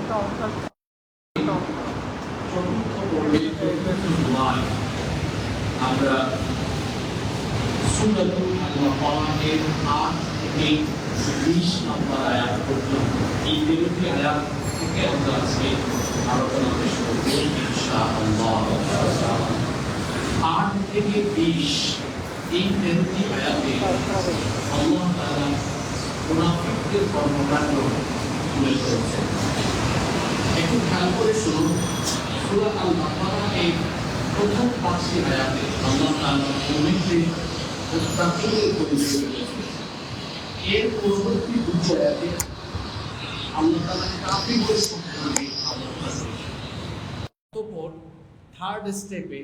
চতুর্থ পর্বে চতুর্থ জুমায় আমরা সূরাতুল আল-বাকারার ৮ থেকে ২০ নম্বর আয়াত পর্যন্ত এই ১৩টি আয়াত থেকে আমরা আজকে আলোচনা করব ইনশাআল্লাহ। ৮ থেকে ২০ এই ১৩টি আয়াতে আল্লাহ তাআলা মুনাফিকদের কর্মকাণ্ড তুলে ধরেছেন। একটু খেয়াল করে শুনুন, সূরা আল-বাকারার এই প্রথম ৫টি আয়াতে আল্লাহ তাআলা মুমিনদের মুত্তাকিদের পরিচয় দিয়েছেন। এর পরবর্তী ২টি আয়াতে আল্লাহ তাআলা কাফিরদের সম্পর্কে আলোচনা করেছেন। অতঃপর থার্ড স্টেপে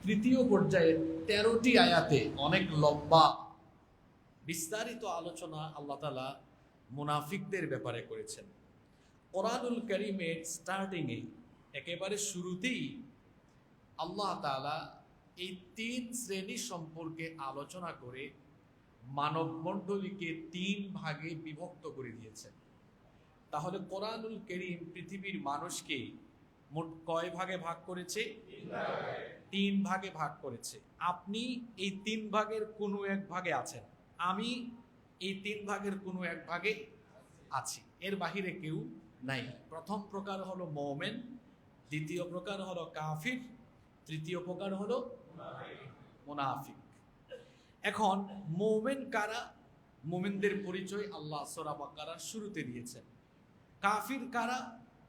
তৃতীয় পর্যায়ে ১৩টি আয়াতে অনেক লম্বা বিস্তারিত আলোচনা আল্লাহ তাআলা মুনাফিকদের ব্যাপারে করেছেন। কোরআনুল কারীমের স্টার্টিংয়ে একেবারে শুরুতেই আল্লাহ তাআলা এই ৩ শ্রেণী সম্পর্কে আলোচনা করে মানবমণ্ডলীকে ৩ ভাগে বিভক্ত করে দিয়েছেন। তাহলে কোরআনুল কারীম পৃথিবীর মানুষকে মোট কয় ভাগে ভাগ করেছে? ৩ ভাগে ভাগ করেছে। আপনি এই ৩ ভাগের কোনো এক ভাগে আছেন, আমি এই ৩ ভাগের কোনো এক ভাগে আছি, এর বাহিরে কেউ নাই। প্রথম প্রকার হলো মুমিন, দ্বিতীয় প্রকার হলো কাফির, তৃতীয় প্রকার হলো মুনাফিক। এখন মুমিন কারা? মুমিনদের পরিচয় আল্লাহ সূরা বাকারার শুরুতে দিয়েছেন। কাফির কারা?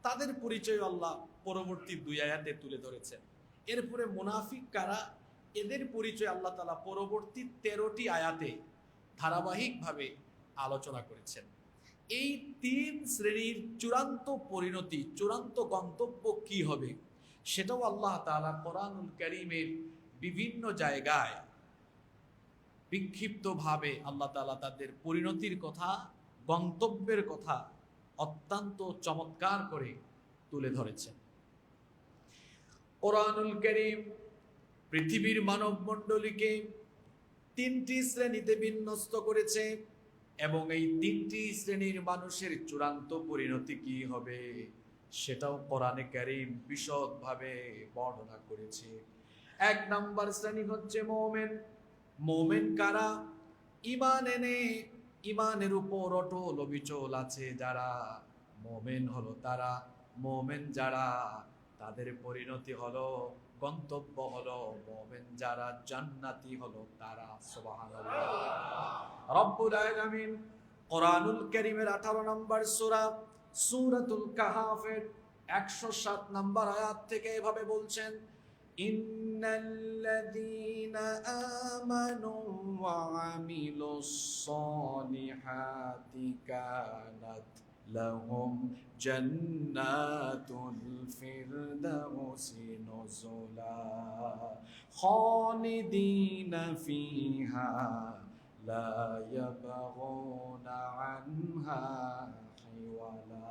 তাদের পরিচয় আল্লাহ পরবর্তী ২ আয়াতে তুলে ধরেছেন। এরপরে মুনাফিক কারা? এদের পরিচয় আল্লাহ তাআলা পরবর্তী ১৩টি আয়াতে ধারাবাহিকভাবে আলোচনা করেছেন। এই ৩ শ্রেণীর চূড়ান্ত পরিণতি, চূড়ান্ত গন্তব্য কি হবে সেটাও আল্লাহ তাআলা কোরআনুল কারীমের বিভিন্ন জায়গায় বিক্ষিপ্তভাবে আল্লাহ তাআলা তাদের পরিণতির কথা, গন্তব্যের কথা অত্যন্ত চমৎকার করে তুলে ধরেছেন। কোরআনুল কারীম পৃথিবীর মানব মণ্ডলীকে ৩টি শ্রেণীতে বিন্যস্ত করেছে এবং এই ৩টি শ্রেণীর মানুষের চূড়ান্ত পরিণতি কি হবে সেটাও কোরআনে কারীম বিশদভাবে বর্ণনা করেছে। ১ নম্বর শ্রেণী হচ্ছে মুমিন। মুমিন কারা? ঈমান এনে ঈমানের উপর অটল অবিচল আছে যারা, মুমিন হলো তারা। মুমিন যারা, তাদের পরিণতি হলো, গন্তব্য হলো মুমিন যারা, জান্নাতি হলো তারা। সুবহানাল্লাহ। রব্বুল আলামিন কোরআনুল কারীমের ১৮ নম্বর সূরা সূরাতুল কাহফের ১০৭ নম্বর আয়াত থেকে এভাবে বলছেন, ইন্নাল্লাযীনা আমানু ওয়া আমিলুস সালিহাতি কানাত লাহুম জান্নাতুল ফিরদাউসি নুজুলা খালিদিনা ফিহা লা ইয়াবগুনা আনহা হিওয়ালা।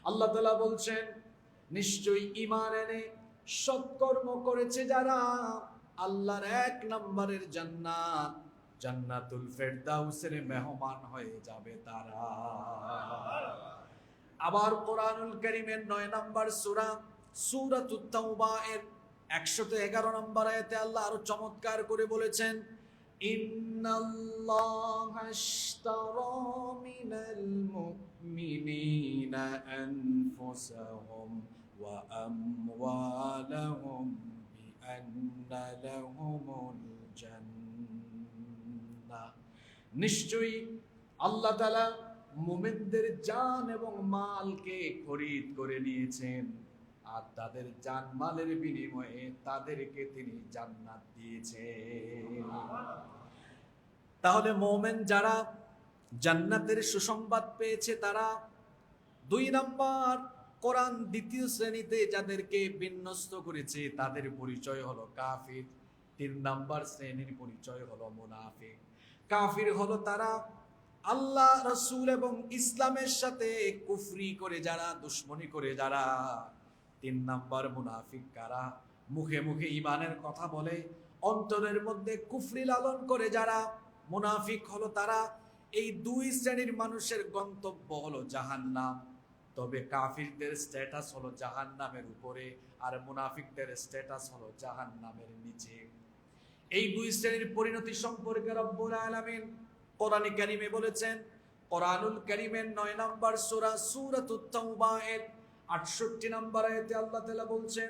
আল্লাহ তাআলা বলছেন, নিশ্চয়ই ঈমান এনে সৎকর্ম করেছে যারা, আল্লাহর ১ নম্বরের জান্নাত, জান্নাতুল ফেরদাউসের মেহমান হয়ে যাবে তারা। আবার কোরআনুল কারীমের ৯ নম্বর সূরা সূরাতুত তাওবা এর ১১১ নম্বর আয়াতে আল্লাহ আরো চমৎকার করে বলেছেন, ইন্নাল্লাহা আশতারা মিনাল মুমিনিনা আনফুসাহুম ওয়া আমওয়ালাহুম বিআন্না লাহুমুল জান্নাহ। নিশ্চয়ই আল্লাহ তাআলা মুমিনদের জান এবং মালকে খরিদ করে নিয়েছেন, আর তাদের জানমালের বিনিময়ে তাদেরকে তিনি জান্নাত দিয়েছেন। তাহলে মুমিন যারা জান্নাতের সুসংবাদ পেয়েছে তারা। ২ নম্বর, কোরআন ২য় শ্রেণীতে যাদেরকে বিন্যস্ত করেছে তাদের পরিচয় হলো কাফির। ৩ নম্বর শ্রেণীর পরিচয় হলো মুনাফিক। কাফির হলো তারা আল্লাহ, রাসূল এবং ইসলামের সাথে কুফরি করে যারা, দুশমনি করে যারা। ৩ নম্বর মুনাফিক কারা? মুখে মুখে ঈমানের কথা বলে অন্তরের মধ্যে কুফরি লালন করে যারা। মুনাফিক হলো তারা। এই ২ শ্রেণীর মানুষের গন্তব্য হলো জাহান্নাম। তবে কাফিরদের স্ট্যাটাস হলো জাহান্নামের উপরে, আর মুনাফিকদের স্ট্যাটাস হলো জাহান্নামের নিচে। এই দুই শ্রেণীর পরিণতি সম্পর্কে রব্বুল আলামিন কোরআনে কারীমে বলেছেন। কোরআনুল কারীমের 9 নম্বর সূরা সূরাতুত তাওবা এর 68 নম্বর আয়াতে আল্লাহ তাআলা বলছেন,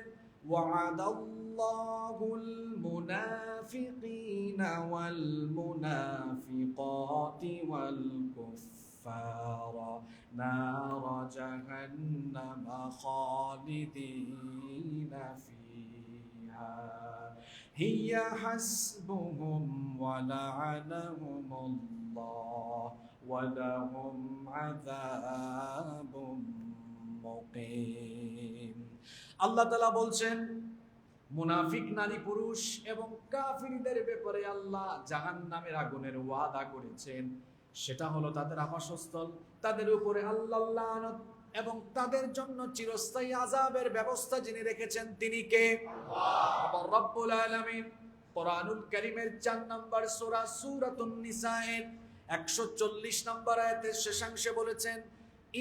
ওয়া'আদাল্লাহুল মুনাফিকিনা ওয়াল মুনাফিকাতি ওয়াল কুফফারা নারা জাহান্নামা খালিদিনা ফিহা হিয়া হাসবুহুম ওয়া লা'আনাহুমুল্লাহ ওয়া লাহুম আযাবুম মুকিম। আল্লাহ তাআলা বলছেন, মুনাফিক নারী পুরুষ এবং কাফিরদের ব্যাপারে আল্লাহ জাহান্নামের আগুনের ওয়াদা করেছেন। সেটা হলো তাদের আবাসস্থল, তাদের উপরে আল্লাহর লানত এবং তাদের জন্য চিরস্থায়ী আযাবের ব্যবস্থা যিনি রেখেছেন তিনি কে? আল্লাহ রাব্বুল আলামিন কোরআনুল কারীমের 4 নম্বর সূরা সূরাতুন নিসা এর 140 নম্বর আয়াতের শেষাংশে বলেছেন,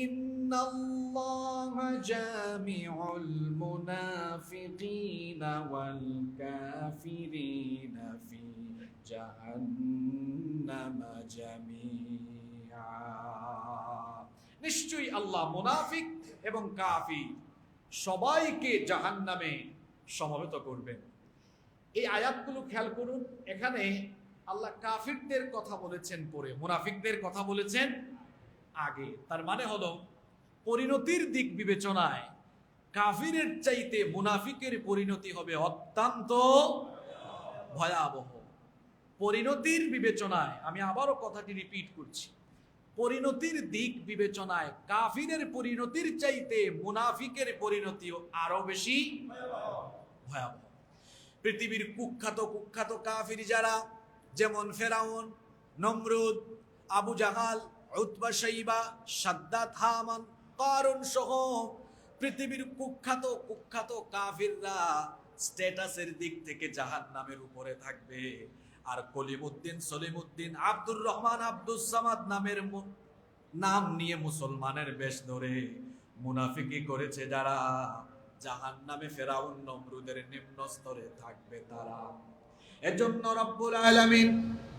ইন্নাল্লাহা জামিউল মুনাফিকিনা ওয়াল কাফিরিনা ফি জাহান্নামা জামিআ। নিশ্চয়ই আল্লাহ মুনাফিক এবং কাফির সবাইকে জাহান্নামে সমবেত করবেন। এই আয়াতগুলো খেয়াল করুন, এখানে আল্লাহ কাফিরদের কথা বলেছেন পরে, মুনাফিকদের কথা বলেছেন আগে। তার মানে হলো পরিণতির দিক বিবেচনায় কাফিরের চাইতে মুনাফিকের পরিণতি হবে অত্যন্ত ভয়াবহ। পরিণতির বিবেচনায়, আমি আবারও কথাটি রিপিট করছি, পরিণতির দিক বিবেচনায় কাফিরের পরিণতির চাইতে মুনাফিকের পরিণতিও আরো বেশি ভয়াবহ। পৃথিবীর কুখ্যাত কাফির যারা, যেমন ফেরাউন, নমরুদ, আবু জাহাল, উতবা শাইবা, সাদ্দাত, হামান, কারুন সহ পৃথিবীর কুখ্যাত কাফিররা স্ট্যাটাসের দিক থেকে জাহান্নামের উপরে থাকবে। আর কলিমউদ্দিন, সলিমউদ্দিন, আব্দুর রহমান, আব্দুস সামাদ নামের নাম নিয়ে মুসলমানের বেশ ধরে মুনাফিকি করেছে যারা, জাহান্নামে ফেরাউন নমরুদের নিম্ন স্তরে থাকবে তারা। এজন্য রব্বুল আলামিন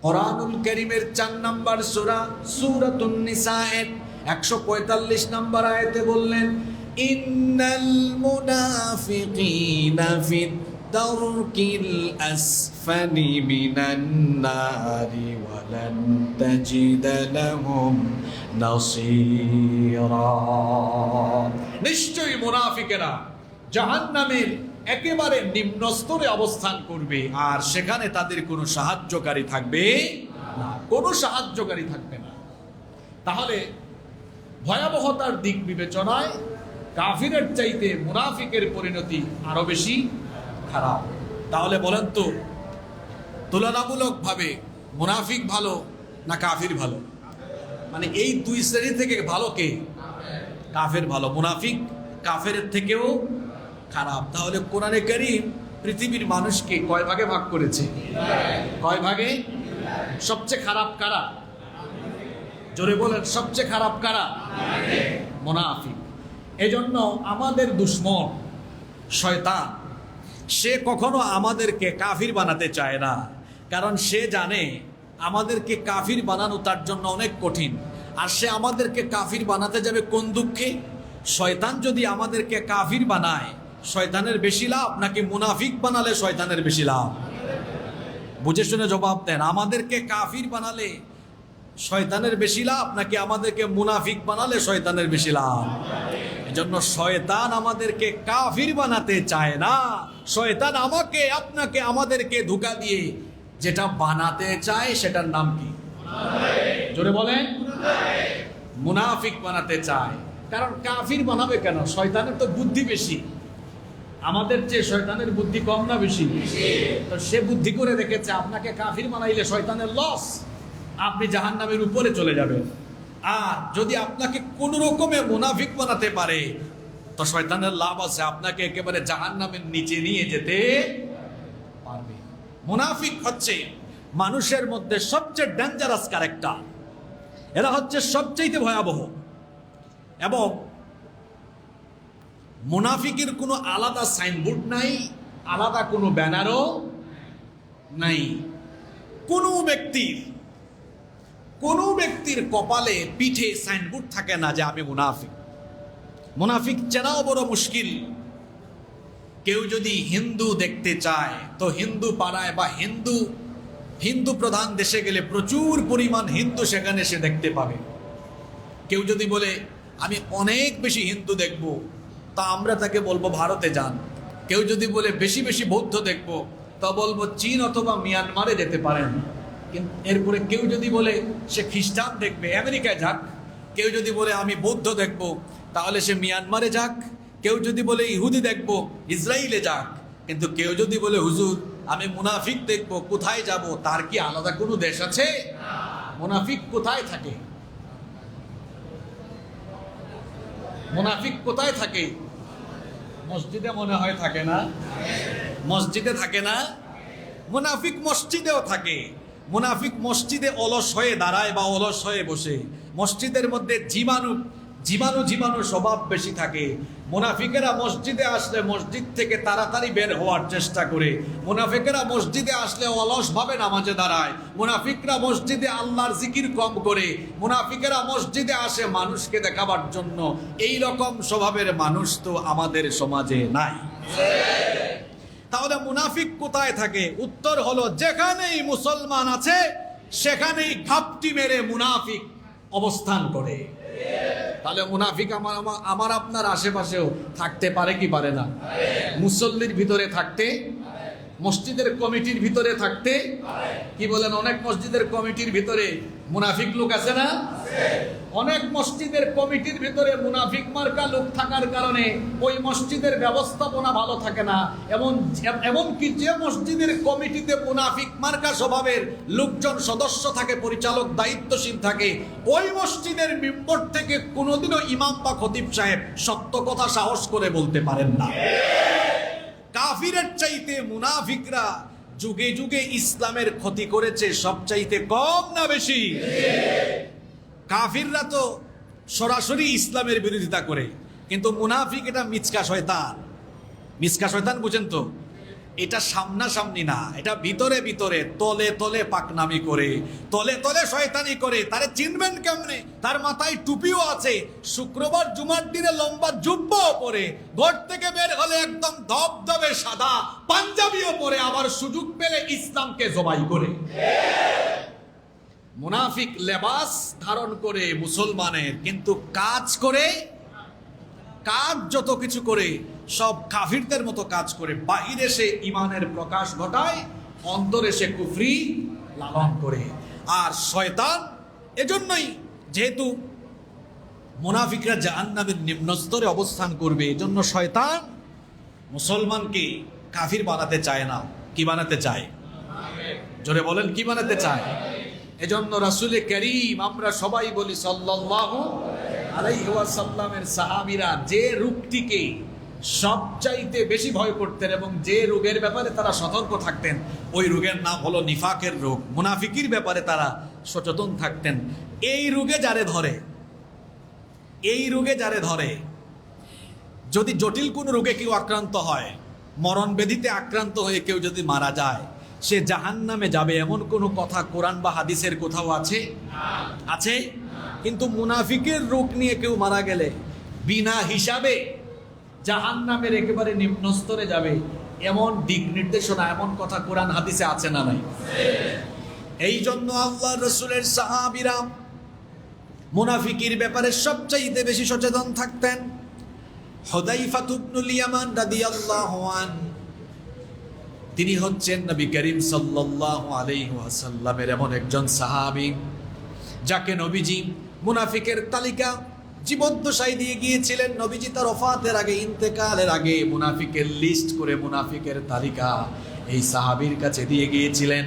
কোরআনুল কারীমের 4 নম্বর সূরা সূরাতুন নিসা এর 145 নম্বর আয়াতে বললেন, ইন্নাল মুনাফিকিনা ফিদ দারকিল আসফালি মিনান নারি ওয়া লান তাজিদা লাহুম নাসীরা। নিশ্চয়ই মুনাফিকেরা জাহান্নামের একেবারে নিম্ন স্তরে অবস্থান করবে, আর সেখানে তাদের কোনো সাহায্যকারী থাকবে না, কোনো সাহায্যকারী থাকবে না। তাহলে ভয়াবহতার দিক বিবেচনায় কাফিরের চাইতে মুনাফিকের পরিণতি আরো বেশি খারাপ। তাহলে বলেন তো, তুলনামূলকভাবে মুনাফিক ভালো না কাফির ভালো? মানে এই দুই শ্রেণী থেকে ভালো কে? কাফের ভালো। মুনাফিক কাফের থেকেও খারাপ। তাহলে কোরআনে কারীম পৃথিবীর মানুষকে কয় ভাগে ভাগ করেছে? কয় ভাগে? সবচেয়ে খারাপ কারা? জোরে বলেন, সবচেয়ে খারাপ কারা? মুনাফিক। এজন্য আমাদের দুশমন শয়তান, সে কখনো আমাদেরকে কাফির বানাতে চায় না, কারণ সে জানে আমাদেরকে কাফির বানানো তার জন্য অনেক কঠিন। আর সে আমাদেরকে কাফির বানাতে যাবে কোন দুঃখে? শয়তান যদি আমাদেরকে কাফির বানায়, শয়তানের বেশি লাভ নাকি মুনাফিক বানালে শয়তানের বেশি লাভ? বুঝে শুনে জবাব দেন। আমাদেরকে কাফির বানালে শয়তানের বেশি লাভ নাকি আমাদেরকে মুনাফিক বানালে শয়তানের বেশি লাভ? এজন্য শয়তান আমাদেরকে কাফির বানাতে চায় না। শয়তান আমাকে, আপনাকে, আমাদেরকে ধোঁকা দিয়ে যেটা বানাতে চায় সেটার নাম কি? জোরে বলেন, মুনাফিক বানাতে চায়। কারণ কাফির বানাবে কেন? শয়তানের তো বুদ্ধি বেশি, আমাদের চেয়ে শয়তানের বুদ্ধি কম না বেশি? তো সে বুদ্ধি করে রেখেছে আপনাকে কাফির বানাইলে শয়তানের লস, আপনি জাহান্নামের উপরে চলে যাবেন। আর যদি আপনাকে কোন রকমে মুনাফিক বানাতে পারে তো শয়তানের লাভ আছে, আপনাকে একেবারে জাহান্নামের নিচে নিয়ে যেতে পারবে। মুনাফিক হচ্ছে মানুষের মধ্যে সবচেয়ে ডেঞ্জারাস ক্যারেক্টার। এরা হচ্ছে সবচেয়ে ভয়াবহ। এবং মুনাফিকের কোনো আলাদা সাইনবোর্ড নাই, আলাদা কোনো ব্যানারও নাই। কোনো ব্যক্তির কপালে পিঠে সাইনবোর্ড থাকে না যে আমি মুনাফিক। মুনাফিক চেনাও বড় মুশকিল। কেউ যদি হিন্দু দেখতে চায় তো হিন্দু পাড়ায় বা হিন্দু প্রধান দেশে গেলে প্রচুর পরিমাণ হিন্দু সেখানে সে দেখতে পাবে। কেউ যদি বলে আমি অনেক বেশি হিন্দু দেখব, তা আমরা তাকে বলবো ভারতে যান। কেউ যদি বলে বেশি বেশি বৌদ্ধ দেখব, তা বলবো চীন অথবা মিয়ানমারে যেতে পারেন। কিন্তু এরপরে কেউ যদি বলে সে খ্রিস্টান দেখবে, আমেরিকায় যাক। কেউ যদি বলে আমি বৌদ্ধ দেখব, তাহলে সে মিয়ানমারে যাক। কেউ যদি বলে ইহুদি দেখব, ইসরায়েলে যাক। কিন্তু কেউ যদি বলে হুজুর আমি মুনাফিক দেখব, কোথায় যাব? তার কি আলাদা কোনো দেশ আছে? মুনাফিক কোথায় থাকে? মুনাফিক কোথায় থাকে? মসজিদে মনে হয় থাকে না? মসজিদে থাকে না? মুনাফিক মসজিদেও থাকে। মুনাফিক মসজিদে অলস হয়ে দাঁড়ায় বা অলস হয়ে বসে। মসজিদের মধ্যে জীবাণু স্বভাব বেশি থাকে। মুনাফিকেরা মসজিদে আসলে মসজিদ থেকে তাড়াতাড়ি বের হওয়ার চেষ্টা করে। মুনাফিকেরা মসজিদে আসলে অলসভাবে নামাজে দাঁড়ায়। মুনাফিকরা মসজিদে আল্লাহর জিকির কম করে। মুনাফিকেরা মসজিদে আসে মানুষকে দেখাবার জন্য। এই রকম স্বভাবের মানুষ তো আমাদের সমাজে নাই। তাহলে মুনাফিক কোথায় থাকে? উত্তর হলো যেখানেই মুসলমান আছে সেখানেই ঘাপটি মেরে মুনাফিক অবস্থান করে। তাহলে মুনাফিক আমার আপনার আশেপাশেও থাকতে পারে কি পারে না? মুসল্লির ভিতরে থাকতে, মসজিদের কমিটির ভিতরে থাকতে। কি বলেন? অনেক মসজিদের কমিটির ভিতরে মুনাফিক লোক আছে না? অনেক মসজিদের কমিটির ভিতরে মুনাফিক মার্কা লোক থাকার কারণে ওই মসজিদের ব্যবস্থাপনা ভালো থাকে না। এমনকি যে মসজিদের কমিটিতে মুনাফিক মার্কা স্বভাবের লোকজন সদস্য থাকে, পরিচালক দায়িত্বশীল থাকে, ওই মসজিদের মেম্বর থেকে কোনোদিনও ইমাম বা খতিব সাহেব সত্য কথা সাহস করে বলতে পারেন না। কাফিরের চাইতে মুনাফিকরা যুগে যুগে ইসলামের ক্ষতি করেছে সবচাইতে কম না বেশি? কাফিররা তো সরাসরি ইসলামের বিরোধিতা করে, কিন্তু মুনাফিক এটা মিচকা শয়তান। মিচকা শয়তান বুঝেন তো? এটা সামনাসামনি না, এটা ভিতরে ভিতরে তলে তলে পাকনামি করে, তলে তলে শয়তানি করে। তারে চিনবেন কেমনে? তার মাথায় টুপিও আছে, শুক্রবার জুমার দিনে লম্বা জুব্বাও পরে, ঘর থেকে বের হলে একদম ধবধবে সাদা পাঞ্জাবিও পরে, আবার সুযোগ পেলে ইসলামকে জবাই করে। মুনাফিক লেবাস ধারণ করে মুসলমানের, কিন্তু কাজ যত কিছু করে সব কাফিরদের মতো কাজ করে। বাহিরে সে ইমানের প্রকাশ ঘটায়, অন্তরে সে কুফরি লালন করে। আর শয়তান, এজন্যই যেহেতু মুনাফিকরা জাহান্নামের নিম্ন স্তরে অবস্থান করবে, এজন্য শয়তান মুসলমানকে কাফির বানাতে চায় না। কি বানাতে চায়? জোরে বলেন, কি বানাতে চায়? এজন্য রাসূল করিম, আমরা সবাই বলি সাল্লাল্লাহু আলাইহি ওয়াসাল্লামের সাহাবীরা যে রূপটিকে সবচাইতে বেশি ভয় করতেন এবং যে রোগের ব্যাপারে তারা সতর্ক থাকতেন, ওই রোগের নাম হলো নিফাকের রোগ। মুনাফিকির ব্যাপারে তারা সচেতন থাকতেন। এই রোগে যারে ধরে, যদি জটিল কোনো রোগে কেউ আক্রান্ত হয়, মরণ ব্যাধিতে আক্রান্ত হয়ে কেউ যদি মারা যায়, সে জাহান্নামে যাবে এমন কোনো কথা কোরআন বা হাদিসের কোথাও আছে? কিন্তু মুনাফিকের রোগ নিয়ে কেউ মারা গেলে বিনা হিসাবে জাহান্নামের একেবারে নিম্ন স্তরে যাবে, এমন দিক নির্দেশনা, এমন কথা কোরআন হাদিসে আছে না নাই? এই জন্য আল্লাহর রাসূলের সাহাবীরা মুনাফিকের ব্যাপারে সবচাইতে বেশি সচেতন থাকতেন। হুযায়ফা ইবনুল ইয়ামান রাদিয়াল্লাহু আনহু, তিনি হচ্ছেন নবী করিম সাল্লাল্লাহু আলাইহি ওয়াসাল্লামের এমন একজন সাহাবী যাকে নবীজি মুনাফিকের তালিকা জীবদ্দশায় দিয়ে গিয়েছিলেন। নবীজি তার ওফাতের আগে, ইন্তেকালের আগে মুনাফিকের লিস্ট করে, মুনাফিকের তালিকা এই সাহাবীর কাছে দিয়ে গিয়েছিলেন।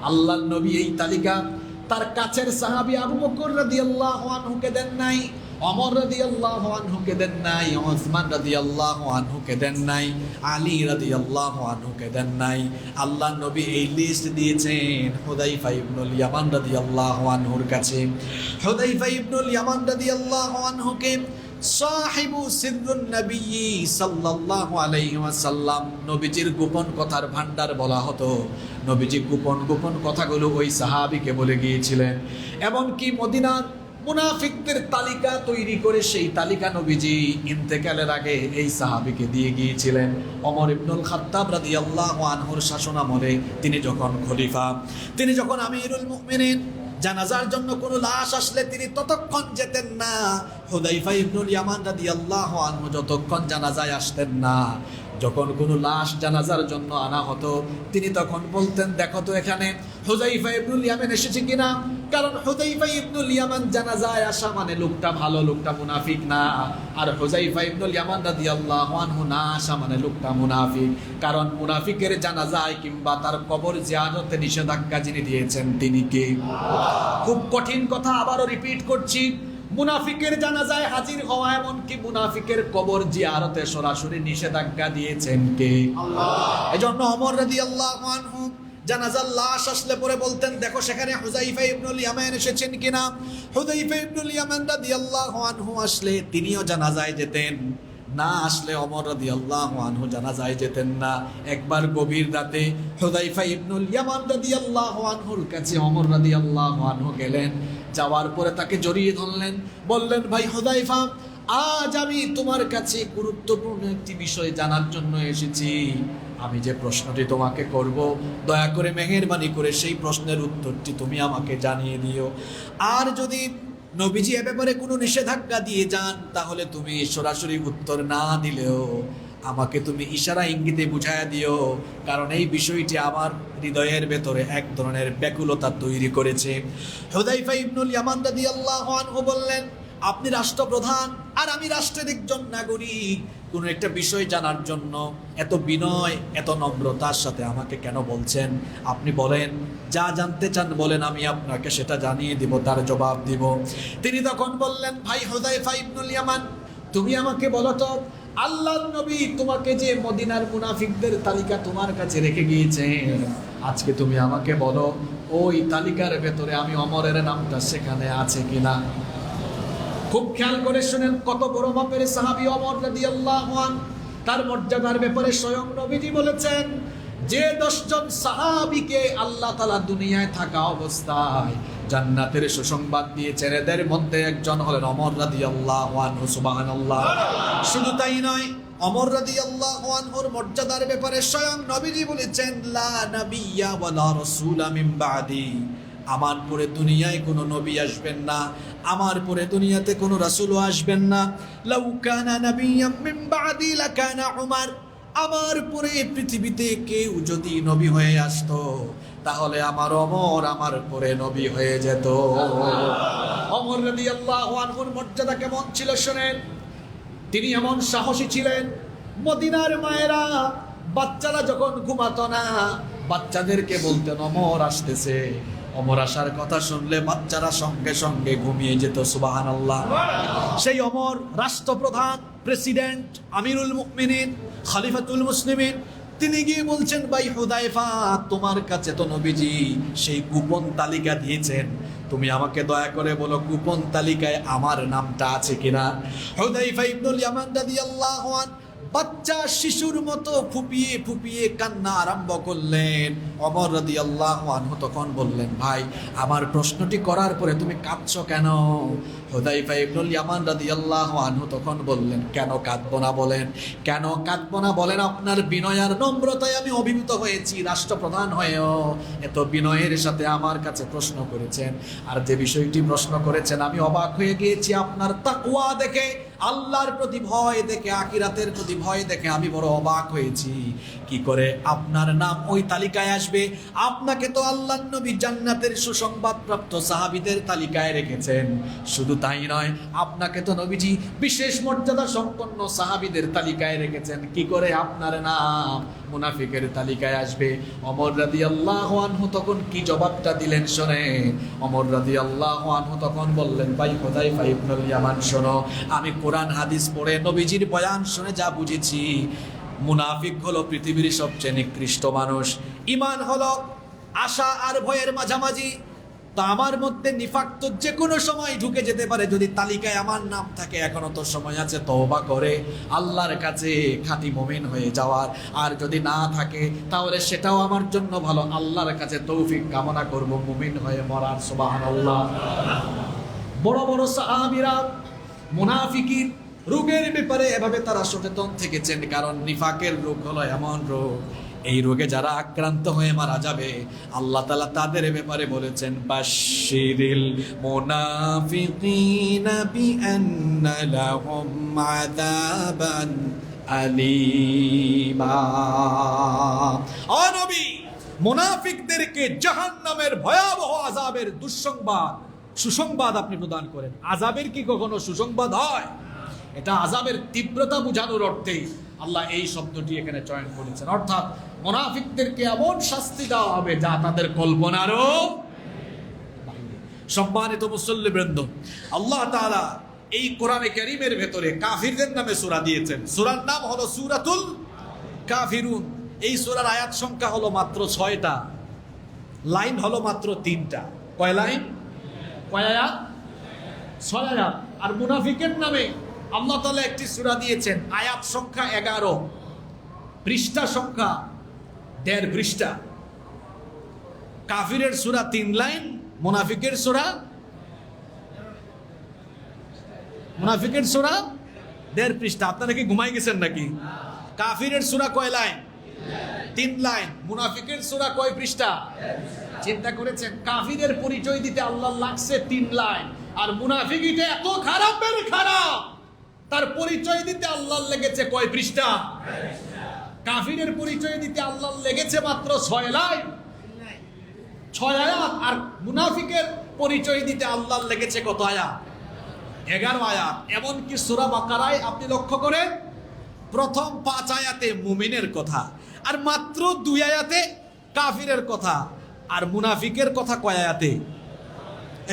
আল্লাহর নবী এই তালিকা তার কাছের সাহাবী আবু বকর রাদিয়াল্লাহু আনহুকে দেন নাই, ওমর রাদিয়াল্লাহু আনহুকে দেন নাই, ওসমান রাদিয়াল্লাহু আনহুকে দেন নাই, আলী রাদিয়াল্লাহু আনহুকে দেন নাই। আল্লাহর নবী এই লিস্ট দিয়েছেন হুযায়ফা ইবনুল ইয়ামান রাদিয়াল্লাহু আনহুর কাছে। হুযায়ফা ইবনুল ইয়ামান রাদিয়াল্লাহু আনহুকে সাহিবু সিররুন নবী সাল্লাল্লাহু আলাইহি ওয়াসাল্লাম, নবীজির গোপন কথার ভান্ডার বলা হতো। নবীজি গোপন গোপন কথাগুলো ওই সাহাবীকে বলে গিয়েছিলেন। এমনকি মদিনার মুনাফিকদের তালিকা তৈরি করে সেই তালিকা নবীজি ইন্তেকালের আগে এই সাহাবীকে দিয়ে গিয়েছিলেন। ওমর ইবনুল খাত্তাব রাদিয়াল্লাহু আনহুর শাসনামলে তিনি যখন খলিফা, তিনি যখন আমিরুল মুমিনিন, জানাজার জন্য কোনো লাশ আসলে তিনি ততক্ষণ যেতেন না। হুযায়ফা ইবনুল ইয়ামান রাদিয়াল্লাহু আনহু যতক্ষণ জানাজায় আসতেন না। যখন কোনো লাশ জানাজার জন্য আনা হতো তিনি তখন বলতেন, দেখো তো এখানে হুযায়ফা ইবনুল ইয়ামান এসেছে কিনা। কারণ হুযায়ফা ইবনুল ইয়ামান জানাজায় আসা মানে লোকটা ভালো, লোকটা মুনাফিক না। আর হুযায়ফা ইবনুল ইয়ামান রাদিয়াল্লাহু আনহু না আসা মানে লোকটা মুনাফিক। কারণ মুনাফিকের জানাজায় কিংবা তার কবর জিয়ারতে নিষেধাজ্ঞা যিনি দিয়েছেন তিনি কে? খুব কঠিন কথা আবারও রিপিট করছি, মুনাফিকের জানাজায় হাজির হওয়া, এমনকি মুনাফিকের কবর জিয়ারতে সরাসরি নিষেধাজ্ঞা দিয়েছেন কে? আল্লাহ। এজন্য ওমর রাদিয়াল্লাহু আনহু জানাজার লাশ আসলে পরে বলতেন, দেখো সেখানে হুযায়ফা ইবনুল ইয়ামান এসেছেন কিনা। হুযায়ফা ইবনুল ইয়ামান রাদিয়াল্লাহু আনহু আসলে তিনিও জানাজায় যেতেন, না আসলে ওমর রাদিয়াল্লাহু আনহু জানাজায় যেতেন না। একবার গভীর রাতে হুযায়ফা ইবনুল ইয়ামান রাদিয়াল্লাহু আনহুর কাছে ওমর রাদিয়াল্লাহু আনহু গেলেন। যাওয়ার পরে তাকে জড়িয়ে ধরলেন, বললেন, ভাই হুযায়ফা, আজ আমি তোমার কাছে গুরুত্বপূর্ণ একটি বিষয় জানার জন্য এসেছি। আমি যে প্রশ্নটি তোমাকে করব, দয়া করে মেহেরবানি করে সেই প্রশ্নের উত্তরটি তুমি আমাকে জানিয়ে দিও। আর যদি নবীজি এ ব্যাপারে কোনো নিষেধাজ্ঞা দিয়ে যান তাহলে তুমি সরাসরি উত্তর না দিলেও আমাকে তুমি ইশারা ইঙ্গিতে বুঝাইয়া দিও, কারণ এই বিষয়টি আমার হৃদয়ের ভেতরে এক ধরনের ব্যাকুলতা তৈরি করেছে। হুযায়ফা ইবনুল ইয়ামান রাদিয়াল্লাহু আনহু বললেন, আপনি রাষ্ট্রপ্রধান আর আমি রাষ্ট্রের একজন নাগরিক, কোনো একটা বিষয় জানার জন্য এত বিনয় এত নম্রতার সাথে আমাকে কেন বলছেন? আপনি বলেন, যা জানতে চান বলেন, আমি আপনাকে সেটা জানিয়ে দিব, তার জবাব দিব। তিনি তখন বললেন, ভাই হুযায়ফা ইবনুল ইয়ামান, তুমি আমাকে বলো তো, আল্লাহর নবী তোমাকে যে মদিনার মুনাফিকদের তালিকা তোমার কাছে রেখে গিয়েছেন, আজকে তুমি আমাকে বলো ওই তালিকার ভেতরে আমি ওমরের নামটা সেখানে আছে কিনা। খুব খেয়াল করে শুনেন, কত বড় মাপের সাহাবী ওমর রাদিয়াল্লাহু আনহু। তার মর্যাদার ব্যাপারে স্বয়ং নবীজি বলেছেন, যে 10 জন সাহাবীকে আল্লাহ তাআলা দুনিয়ায় থাকা অবস্থায় জান্নাতের সুসংবাদ দিয়েছেন, এদের মধ্যে একজন হলেন ওমর রাদিয়াল্লাহু আনহু। সুবহানাল্লাহ। শুধু তাই নয়, ওমর রাদিয়াল্লাহু আনহুর মর্যাদার ব্যাপারে স্বয়ং নবীজি বলেছেন, লা নাবিয়্যা ওয়ালা রাসূলা মিন বাদি, আমার পরে দুনিয়ায় কোনো নবী আসবেন না, আমার পরে দুনিয়াতে কোনো রাসূলও আসবেন না। লাউ কানা নাবিয়্যাম মিন বাদি লাকানা উমর, আমার পরে পৃথিবীতে কেউ যদি নবী হয়ে আসতো তাহলে আমার ওমর আমার পরে নবী হয়ে যেত। ওমর রাদিয়াল্লাহু আনহুর মর্যাদা কেমন ছিল শুনেন। তিনি এমন সাহসী ছিলেন, মদিনার মায়েরা বাচ্চারা যখন ঘুমাতো না, বাচ্চাদেরকে বলতেন ওমর আসতেছে। ওমর আসার কথা শুনলে বাচ্চারা সঙ্গে সঙ্গে ঘুমিয়ে যেত। সুবহানাল্লাহ। সেই ওমর রাষ্ট্রপ্রধান, প্রেসিডেন্ট, আমিরুল মুমিনিন, খলিফাতুল মুসলিমিন, তিনি গিয়ে বলছেন, ভাই হুযায়ফা, তোমার কাছে তো নবীজি সেই গোপন তালিকা দিয়েছেন, তুমি আমাকে দয়া করে বলো গোপন তালিকায় আমার নামটা আছে কিনা। হুযায়ফা ইবনুল ইয়ামান রাদিয়াল্লাহু আনহু বাচ্চা শিশুর মতো ফুপিয়ে ফুপিয়ে কান্না আরম্ভ করলেন। ওমর রাদিয়াল্লাহু আনহু তখন বললেন, ভাই, আমার প্রশ্নটি করার পরে তুমি কাঁদছো কেন? হুযায়ফা ইবনুল ইয়ামান রাদিয়াল্লাহু আনহু তখন বললেন, কেন কাঁদবো না বলেন, কেন কাঁদবো না বলেন? আপনার বিনয় আর নম্রতায় আমি অভিভূত হয়েছি। রাষ্ট্রপ্রধান হয়েও এত বিনয়ের সাথে আমার কাছে প্রশ্ন করেছেন, আর যে বিষয়টি প্রশ্ন করেছেন আমি অবাক হয়ে গিয়েছি। আপনার তাকওয়া দেখে, আল্লাহর প্রতি ভয় দেখে, আখিরাতের প্রতি ভয় দেখে আমি বড় অবাক হয়েছি। কি করে আপনার নাম ওই তালিকায় আসবে? আপনাকে তো আল্লাহর নবী জান্নাতের সুসংবাদ প্রাপ্ত সাহাবীদের তালিকায় রেখেছেন। শুধু তাই নয়, আপনাকে তো নবীজি বিশেষ মর্যাদা সম্পন্ন সাহাবীদের তালিকায় রেখেছেন। কি করে আপনার নাম মুনাফিকের তালিকায় আসবে? ওমর রাদিয়াল্লাহু আনহু তখন কি জবাবটা দিলেন শুনেন। ওমর রাদিয়াল্লাহু আনহু তখন বললেন, ভাই হুযায়ফা ইবনুল ইয়ামান, শোনো, আমি কোরআন হাদিস পড়ে নবীজির বয়ান শুনে যা বুঝেছি, মুনাফিক হলো পৃথিবীর সবচেয়ে নিকৃষ্ট মানুষ। ঈমান হলো আশা আর ভয়ের মাঝামাঝি। তো আমার মধ্যে নিফাক তো যে কোনো সময় ঢুকে যেতে পারে, যদি তালিকায় আমার নাম থাকে এখনো তো সময় আছে তওবা করে আল্লাহর কাছে খাঁটি মুমিন হয়ে যাওয়ার। আর যদি না থাকে তাহলে সেটাও আমার জন্য ভালো, আল্লাহর কাছে তৌফিক কামনা করব মুমিন হয়ে মরার। সুবহানাল্লাহ। বড় বড় সাহাবীরা মুনাফিকির রোগের ব্যাপারে এভাবে তারা সচেতন থেকেছেন, কারণ নিফাকের রোগ হলো এমন রোগ, এই রোগে যারা আক্রান্ত হয়ে মারা যাবে আল্লাহ তাআলা তাদের ব্যাপারে বলেছেন বাশশিরিল মুনাফিকিনা বিআন্না লাহুম আযাবান আলীমা। ও নবী, মুনাফিকদেরকে জাহান্নামের ভয়াবহ আযাবের সুসংবাদ আপনি প্রদান করেন। আযাবের কি কখনো সুসংবাদ হয়? এটা আযাবের তীব্রতা বোঝানোর অর্থে আল্লাহ এই শব্দটি এখানে চয়ন করেছেন। অর্থাৎ মুনাফিকদেরকে এমন শাস্তি দেওয়া হবে যা তাদের কল্পনারও বাইরে। সম্মানিত মুসল্লিবৃন্দ, আল্লাহ তাআলা এই কোরআনে কারীমের ভেতরে কাফিরদের নামে সূরা দিয়েছেন। সূরার নাম হলো সূরাতুল কাফিরুন। এই সূরার আয়াত সংখ্যা হলো মাত্র 6টা, লাইন হলো মাত্র 3টা। কয় লাইন? কয় আয়াত? 6 আয়াত। আর মুনাফিকের নামে আল্লাহ তাআলা একটি সূরা দিয়েছেন, আয়াত সংখ্যা 11, পৃষ্ঠা সংখ্যা 1.5 পৃষ্ঠা। কাফিরের সূরা 3 লাইন, মুনাফিকের সূরা 1.5 পৃষ্ঠা। আপনারা কি ঘুমাই গেছেন নাকি? কাফিরের সূরা কয় লাইন? 3 লাইন। মুনাফিকের সূরা কয় পৃষ্ঠা? চিন্তা করেছেন? কাফিরের পরিচয় দিতে আল্লাহ লাগছে 3 লাইন, আর মুনাফিকটা এত খারাপের খারাপ, তার পরিচয় দিতে আল্লাহ লেগেছে কয় পৃষ্ঠা? কাফিরের পরিচয় দিতে আল্লাহ লেগেছে মাত্র 6 লাইন, 6 আয়াত। আর মুনাফিকের পরিচয় দিতে আল্লাহ লেগেছে কত আয়াত? 11 আয়াত। এমনকি সূরা বাকারায় আপনি লক্ষ্য করেন, প্রথম 5 আয়াতে মুমিনের কথা, আর মাত্র 2 আয়াতে কাফিরের কথা। আর মুনাফিকের কথা কয় আয়াতে?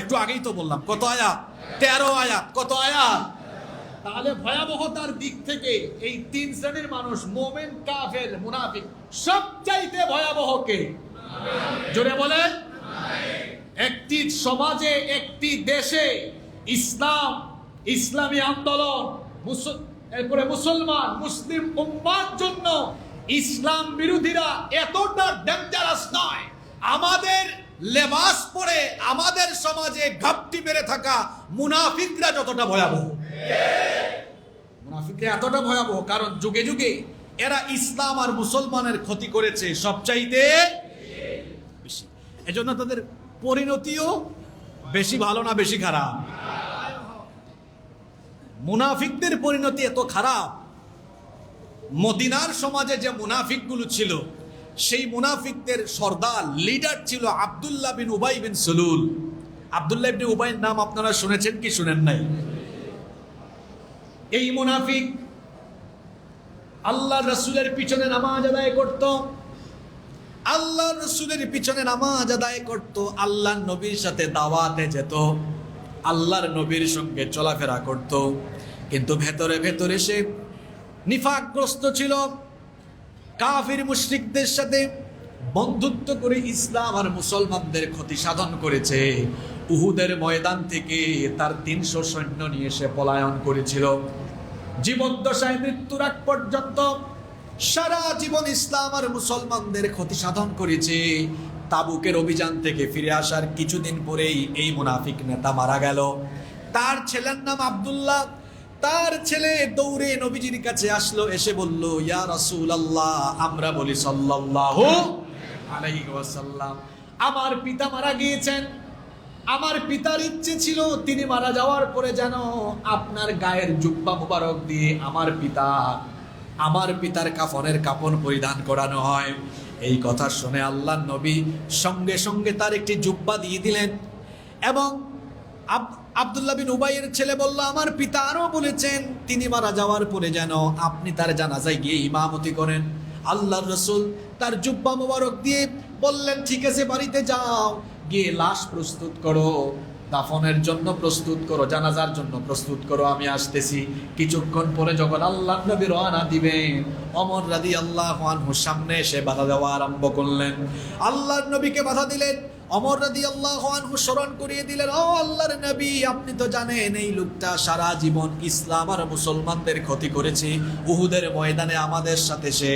একটু আগেই তো বললাম, কত আয়াত? 13 আয়াত। কত আয়াত? তাহলে ভয়াবহতার দিক থেকে এই 3 শ্রেণীর মানুষ, মুমিন, কাফের, মুনাফিক, সবচাইতে ভয়াবহ কে? জোরে বলেন। একটি সমাজে, একটি দেশে ইসলাম, ইসলামী আন্দোলন, এরপরে মুসলমান, মুসলিম উম্মার জন্য ইসলাম বিরোধীরা এতটা ডেঞ্জারাস নয়। আমাদের লেবাস পরে আমাদের সমাজে ঘাপটি মেরে থাকা মুনাফিকরা যতটা ভয়াবহ। মুনাফিকরা এতটা ভয়াবহ কারণ যুগে যুগে এরা ইসলাম আর মুসলমানের ক্ষতি করেছে সবচাইতে বেশি। এজন্য তাদের পরিণতিও বেশি ভালো না বেশি খারাপ? মুনাফিকদের পরিণতি এত খারাপ, মদিনার সমাজে যে মুনাফিকগুলো ছিল, সেই মুনাফিকদের সর্দার, লিডার ছিল আব্দুল্লাহ বিন উবাই বিন সুলুল। আব্দুল্লাহ বিন উবাইয়ের নাম আপনারা শুনেছেন কি শুনেন নাই? এই মুনাফিক আল্লাহ রসুলের পিছনে নামাজ আদায় করত, আল্লাহ রসুলের পিছনে নামাজ আদায় করত, আল্লাহ নবীর সাথে দাওয়াতে যেত, আল্লাহর নবীর সঙ্গে চলাফেরা করত, কিন্তু ভেতরে ভেতরে সে নিফাকগ্রস্ত ছিল। কাফির মুশরিকদের সাথে বন্ধুত্ব করে ইসলাম আর মুসলমানদের ক্ষতি সাধন করেছে। উহুদের ময়দান থেকে তার 300 সৈন্য নিয়ে সে পলায়ন করেছিল। জীবদ্দশায় মৃত্যুর আগ পর্যন্ত সারা জীবন ইসলাম আর মুসলমানদের ক্ষতি সাধন করেছে। তাবুকের অভিযান থেকে ফিরে আসার কিছুদিন পরেই এই মুনাফিক নেতা মারা গেল। তার ছেলের নাম আব্দুল্লাহ। তার ছেলে দৌড়ে নবীজির কাছে আসলো, এসে বলল, ইয়া রাসূলুল্লাহ, আমরা বলি সাল্লাল্লাহু আলাইহি ওয়াসাল্লাম, আমার পিতা মারা গিয়েছেন। আমার পিতার ইচ্ছে ছিল তিনি মারা যাওয়ার পরে যেন আপনার গায়ের জুব্বা মুবারক দিয়ে আমার পিতার কাফনের কাফন পরিধান করানো হয়। এই কথা শুনে আল্লাহর নবী সঙ্গে সঙ্গে তার একটি জুব্বা দিয়ে দিলেন। এবং আব্দুল্লাহ বিন উবাইয়ের ছেলে বলল, আমার পিতা আরো বলেছেন তিনি মারা যাওয়ার পরে যেন আপনি তার জানাজায় গিয়ে ইমামতি করেন। আল্লাহর রাসূল তার জুব্বা মুবারক দিয়ে বললেন, ঠিক আছে, বাড়িতে যাও, গিয়ে লাশ প্রস্তুত করো, দাফনের জন্য প্রস্তুত করো, জানাজার জন্য প্রস্তুত করো, আমি আসতেছি। কিছুক্ষণ পরে যখন আল্লাহর নবী রওনা দিবেন, ওমর রাদিয়াল্লাহু আনহু সামনে এসে বাধা দেওয়া আরম্ভ করলেন। আল্লাহর নবীকে বাধা দিলেন, ওমর রাদিয়াল্লাহু আনহু স্মরণ করিয়ে দিলেন, ও আল্লাহর নবী, আপনি তো জানেন এই লোকটা সারা জীবন ইসলাম আর মুসলমানদের ক্ষতি করেছে। উহুদের ময়দানে আমাদের সাথে সে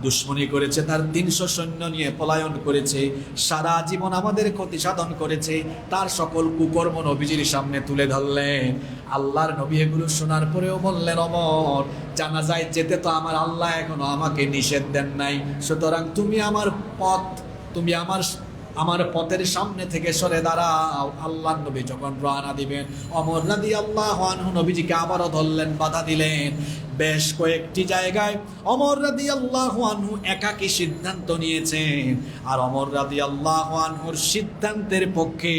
দুশ্মনী করেছে, তার 300 সৈন্য নিয়ে পলায়ন করেছে, সারা জীবন আমাদের ক্ষতি সাধন করেছে। তার সকল কুকর্ম নবীজির সামনে তুলে ধরলেন। আল্লাহর নবী এগুলো শোনার পরেও বললেন, ওমর, জানাজায় যেতে তো আমার আল্লাহ এখনো আমাকে নিষেধ দেন নাই, সুতরাং তুমি আমার পথের সামনে থেকে সরে দাঁড়াও। আল্লাহর নবী যখন রওনা দিবেন, ওমর রাদিয়াল্লাহু আনহু নবীজিকে আবারও ধরলেন, বাধা দিলেন। বেশ কয়েকটি জায়গায় ওমর রাদিয়াল্লাহু আনহু একাকী সিদ্ধান্ত নিয়েছেন, আর ওমর রাদিয়াল্লাহু আনহুর সিদ্ধান্তের পক্ষে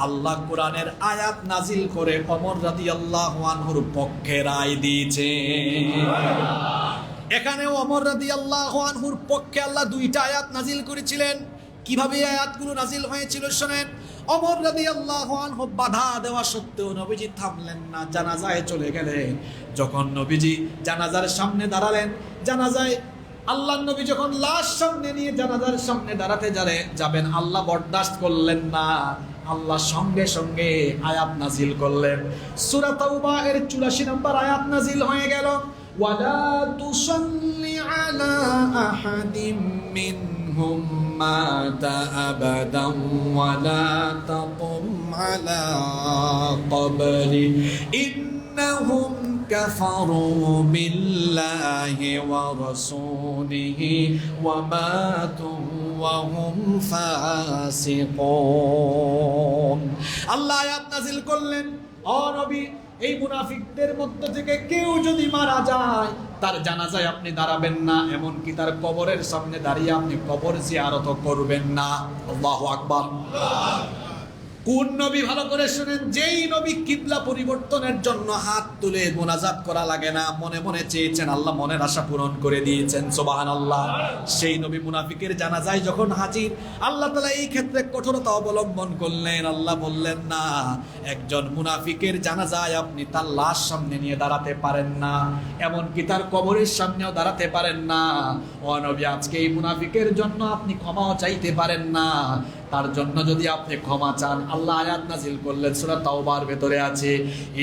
আল্লাহ কোরআনের আয়াত নাজিল করে ওমর রাদিয়াল্লাহু আনহুর পক্ষে রায় দিয়েছেন। এখানে ওমর রাদিয়াল্লাহু আনহুর পক্ষে আল্লাহ 2টা আয়াত নাজিল করেছিলেন। কিভাবে আয়াতগুলো নাজিল হয়েছিল শোনেন। ওমর রাদিয়াল্লাহু আনহু বাধা দেওয়া সত্ত্বেও নবীজি থামলেন না, জানাজায় চলে গেলেন। যখন নবীজি জানাজার সামনে দাঁড়ালেন, জানাজায় আল্লাহর নবী যখন লাশ সামনে নিয়ে জানাজার সামনে দাঁড়াতে যাবেন, আল্লাহ বরদাস্ত করলেন না। আল্লাহ সঙ্গে সঙ্গে আয়াত নাজিল করলেন। সূরা তাওবা এর 84 নম্বর আয়াত নাজিল হয়ে গেল, ওয়ালা তুসাল্লি আলা আহাদিম মিনহুম মাতা আবাদান ওয়ালা তাকুম আলা কবরি ইন্নাহুম কাফারু বিল্লাহি ওয়া রাসূলিহি ওয়া মাতু ওয়া হুম ফাসিকুন। আল্লাহ আয়াত নাজিল করলেন, ও নবী, এই মুনাফিকদের মধ্য থেকে কেউ যদি মারা যায়, তার জানাজায় আপনি দাঁড়াবেন না, এমনকি তার কবরের সামনে দাঁড়িয়ে আপনি কবর জিয়ারত করবেন না। আল্লাহু আকবার। কোন নবী? ভালো করে শুনেন। যেই নবী কিবলা পরিবর্তনের জন্য হাত তুলে মোনাজাত করা লাগে না, মনে মনে চেয়েছেন, আল্লাহ মনের আশা পূরণ করে দিয়েছেন, সুবহানাল্লাহ। সেই নবী মুনাফিকের জানাজায় যখন হাজির, আল্লাহ তাআলা এই ক্ষেত্রে কঠোরতা অবলম্বন করলেন। আল্লাহ বললেন, না, একজন মুনাফিকের জানাজায় আপনি তার লাশ সামনে নিয়ে দাঁড়াতে পারেন না, এমনকি তার কবরের সামনেও দাঁড়াতে পারেন না। ও নবী, আজকে এই মুনাফিকের জন্য আপনি ক্ষমাও চাইতে পারেন না। তার জন্য যদি আপনি ক্ষমা চান, আল্লাহ আয়াত নাজিল করলেন, সূরা তাওবার ভেতরে আছে,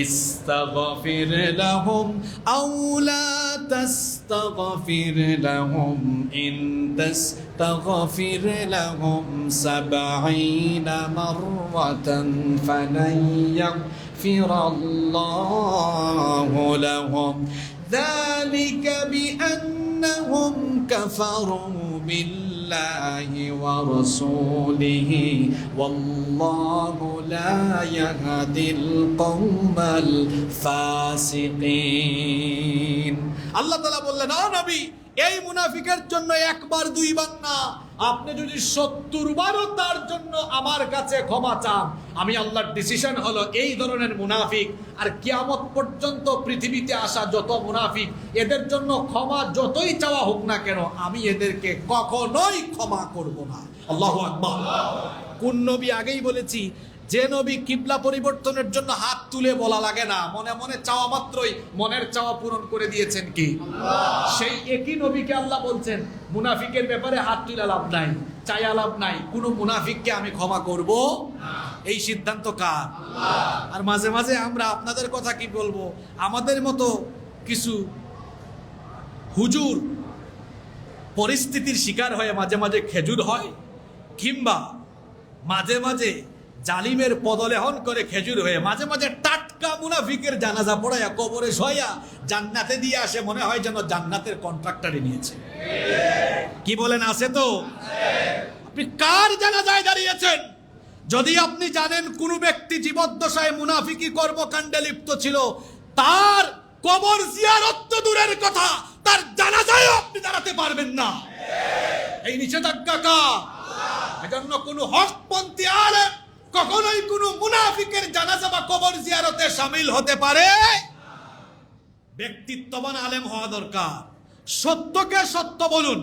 ইস্তাগফির লাহুম আও লা তাস্তাগফির লাহুম ইন তাস্তাগফির লাহুম 70 মাররাতান ফালান ইয়াগফিরাল্লাহু লাহুম যালিকা বিআন্নাহুম কাফারু বিল্লাহি ওয়া রাসূলিহি ওয়াল্লাহু লা ইয়াহদিল কওমাল ফাসিকিন। আল্লাহ তাআলা বললেন, ও নবী, এই মুনাফিকের জন্য একবার দুইবার না, আপনি যদি 70 বারও তার জন্য আমার কাছে ক্ষমা চান, আমি আল্লাহর ডিসিশন হলো এই ধরনের মুনাফিক আর কিয়ামত পর্যন্ত পৃথিবীতে আসা যত মুনাফিক, এদের জন্য ক্ষমা যতই চাওয়া হোক না কেন, আমি এদেরকে কখনোই ক্ষমা করব না। আল্লাহু আকবার। কোন নবী? আগেই বলেছি, যে নবী কিবলা পরিবর্তনের জন্য হাত তুলে বলা লাগে না, মনে মনে চাওয়া মাত্রই মনের চাওয়া পূরণ করে দিয়েছেন কি আল্লাহ। সেই একই নবীকে আল্লাহ বলছেন, মুনাফিকের ব্যাপারে হাত তুলে লাভ নাই, চাইয়া লাভ নাই, কোন মুনাফিককে আমি ক্ষমা করব না। এই সিদ্ধান্ত কার? আল্লাহ। আর মাঝে মাঝে আমরা আপনাদের কথা কি বলবো, আমাদের মতো কিছু হুজুর পরিস্থিতির শিকার হয়ে মাঝে মাঝে খেজুর হয়, কিংবা মাঝে মাঝে জালিমের পদলেহন করে খেজুর হয়ে মাঝে মাঝে টাটকা মুনাফিকের জানাজা পড়াইয়া কবরে শোয়া জান্নাতে দিয়ে আসে, মনে হয় যেন জান্নাতের কন্ট্রাক্টরে নিয়েছে। কি বলেন? আছে তো? আপনি কার জানাজায় দাঁড়িয়েছেন? যদি আপনি জানেন কোন ব্যক্তি জীবদ্দশায় মুনাফিকি কর্মকাণ্ডে লিপ্ত ছিল, তার কবর জিয়ারত তো দূরের কথা, তার জানাজায় আপনি দাঁড়াতে পারবেন না। এই নিষেধাজ্ঞা কার? এজন্য কোন হকপন্থী আলেম কখনোই কোন মুনাফিকের জানাজা বা কবর জিয়ারতে শামিল হতে পারে। ব্যক্তিত্ববান আলেম হওয়া দরকার। সত্যকে সত্য বলুন,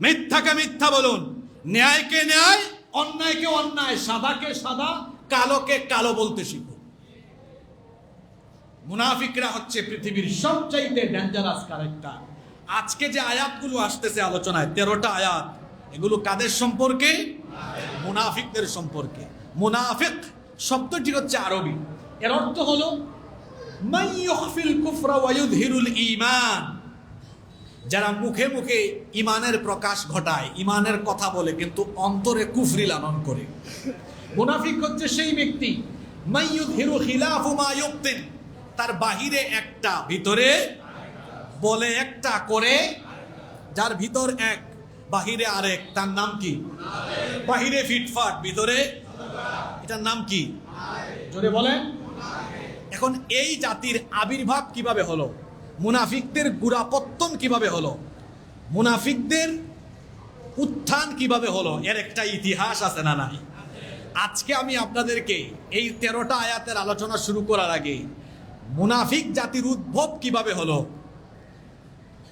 মিথ্যাকে মিথ্যা বলুন, ন্যায়কে ন্যায়, অন্যায়কে অন্যায়, সাদাকে সাদা, কালোকে কালো বলতে শিখুন। মুনাফিকরা হচ্ছে পৃথিবীর সবচাইতে ডেঞ্জারাস ক্যারেক্টার। আজকে যে আয়াতগুলো আসতেছে আলোচনায়, 13টা আয়াত, এগুলো কাদের সম্পর্কে? মুনাফিকদের সম্পর্কে। মুনাফিক শব্দটি হচ্ছে আরবি, এর অর্থ হলো মান ইউখফিল কুফরা ওয়া ইউযহিরুল ঈমান, যারা মুখে মুখে ঈমানের প্রকাশ ঘটায়, ঈমানের কথা বলে কিন্তু অন্তরে কুফরি লালন করে। মুনাফিক হচ্ছে সেই ব্যক্তি মান ইউযহিরু খিলাফু মা ইউবতিন, তার বাহিরে একটা ভিতরে বলে একটা করে, যার ভিতর এক বাহিরে আরেক, তার নাম কি? বাহিরে ফিটফাট ভিতরে, এটার নাম কি? জোরে বলেন। এখন এই জাতির আবির্ভাব কিভাবে হলো, মুনাফিকদের গোড়াপত্তন কিভাবে হলো, মুনাফিকদের উত্থান কিভাবে হলো, এর একটা ইতিহাস আছে না নাই? আজকে আমি আপনাদেরকে এই 13টা আয়াতের আলোচনা শুরু করার আগে মুনাফিক জাতির উদ্ভব কিভাবে হলো,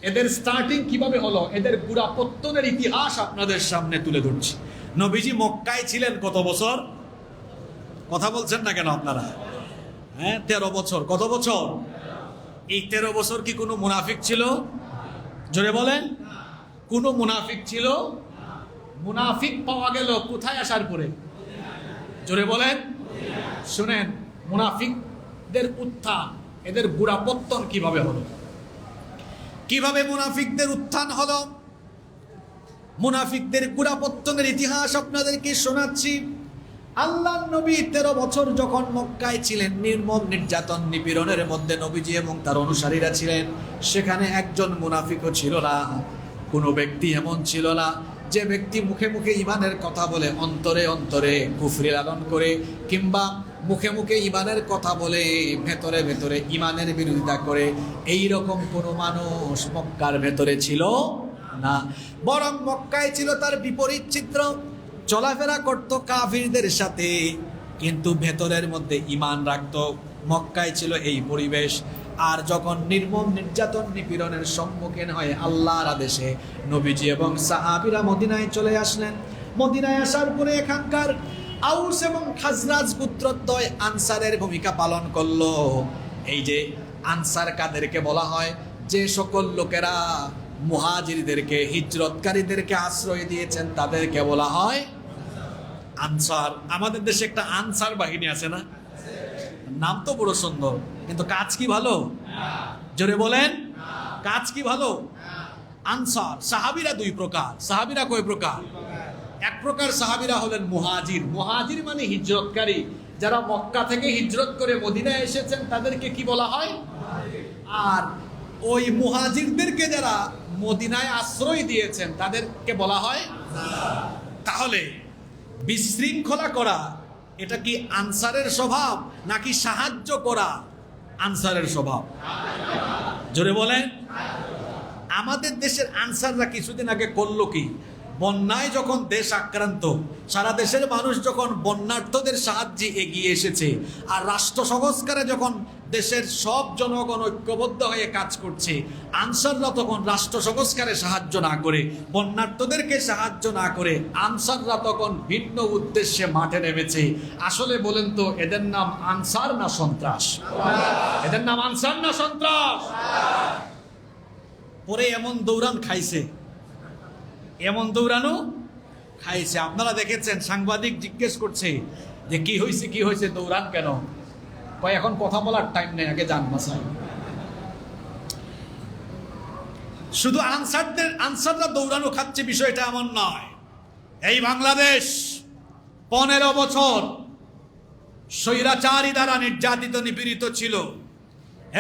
এদের স্টার্টিং কিভাবে হলো, এদের গোড়াপত্তনের ইতিহাস আপনাদের সামনে তুলে ধরছি। নবীজি মক্কায় ছিলেন কত বছর? কথা বলছেন না কেন আপনারা? হ্যাঁ, 13 বছর। কত বছর? এই 13 বছর কি কোনো মুনাফিক ছিল? জোরে বলেন। কোনো মুনাফিক ছিল? মুনাফিক পাওয়া গেল কোথায় আসার পরে? জোরে বলেন। শুনেন, মুনাফিকদের উত্থান, এদের গোড়াপত্তন কিভাবে হলো, কিভাবে মুনাফিকদের উত্থান হলো, মুনাফিকদের গোড়াপত্তনের ইতিহাস আপনাদেরকে শোনাচ্ছি। আল্লাহর নবী 13 বছর যখন মক্কায় ছিলেন, নির্মম নির্যাতন নিপীড়নের মধ্যে নবীজি এবং তার অনুসারীরা ছিলেন। সেখানে একজন মুনাফিকও ছিল না, কোনো ব্যক্তি এমন ছিল না যে ব্যক্তি মুখে মুখে ঈমানের কথা বলে অন্তরে অন্তরে কুফরি লালন করে, কিংবা মুখে মুখে ঈমানের কথা বলে ভেতরে ভেতরে ঈমানের বিরোধিতা করে। এই রকম কোনো মানুষ মক্কার ভেতরে ছিল না, বরং মক্কায় ছিল তার বিপরীত চিত্র। চলাফেরা করত কাফিরদের সাথে, কিন্তু ভেতরের মধ্যে ঈমান রাখত। মক্কায় ছিল এই পরিবেশ। আর যখন নির্মম নির্যাতন নিপীড়নের সম্মুখীন হয়ে আল্লাহর আদেশে নবীজি এবং সাহাবীরা মদিনায় চলে আসলেন। মদিনায় আসার পরে এখানকার আউস এবং খাজরাজ গোত্রদ্বয় আনসারের ভূমিকা পালন করলো। এই যে আনসার কাদেরকে বলা হয়? যে সকল লোকেরা মুহাজিরদেরকে, হিজরতকারীদেরকে আশ্রয় দিয়েছেন তাদেরকে বলা হয় আনসার। আমাদের দেশে একটা আনসার বাহিনী আছে না? নাম তো বড় সুন্দর, কিন্তু কাজ কি ভালো? জোরে বলেন, কাজ কি ভালো? আনসার সাহাবীরা দুই প্রকার। সাহাবীরা কয় প্রকার? এক প্রকার সাহাবীরা হলেন মুহাজির। মুহাজির মানে হিজরতকারী, যারা মক্কা থেকে হিজরত করে মদিনায় এসেছেন তাদেরকে কি বলা হয়? আর ওই মুহাজিরদেরকে যারা মদিনায় আশ্রয় দিয়েছেন তাদেরকে বলা হয়। তাহলে বিশৃঙ্খলা করা এটা কি আনসারের স্বভাব, নাকি সাহায্য করা আনসারের স্বভাব? জোরে বলেন। আমাদের দেশের আনসাররা কিছুদিন আগে করলো কি? বন্যায় যখন দেশ আক্রান্ত, সারা দেশের মানুষ যখন বন্যার্থদের সাহায্যে এগিয়ে এসেছে, আর রাষ্ট্র সংস্কারে যখন দেশের সব জনগণ ঐক্যবদ্ধ হয়ে কাজ করছে, আনসাররা তখন রাষ্ট্র সংস্কারে সাহায্য না করে, বন্যার্থদেরকে সাহায্য না করে, আনসাররা তখন ভিন্ন উদ্দেশ্যে মাঠে নেমেছে। আসলে বলেন তো, এদের নাম আনসার না সন্ত্রাস? এদের নাম আনসার না সন্ত্রাস? পরে এমন দৌড়ান খাইছে, এমন দৌড়ানো খাইছে। আপনারা দেখেছেন, সাংবাদিক জিজ্ঞেস করছে যে কি হয়েছে, কি হয়েছে, দৌড়ান কেন? কয় এখন কথা বলার টাইম নেই, আগে যান বাসায়। শুধু আনসাররা দৌড়ানো খাচ্ছে বিষয়টা এমন নয়। এই বাংলাদেশ 15 বছর স্বৈরাচারী দ্বারা নির্যাতিত নিপীড়িত ছিল।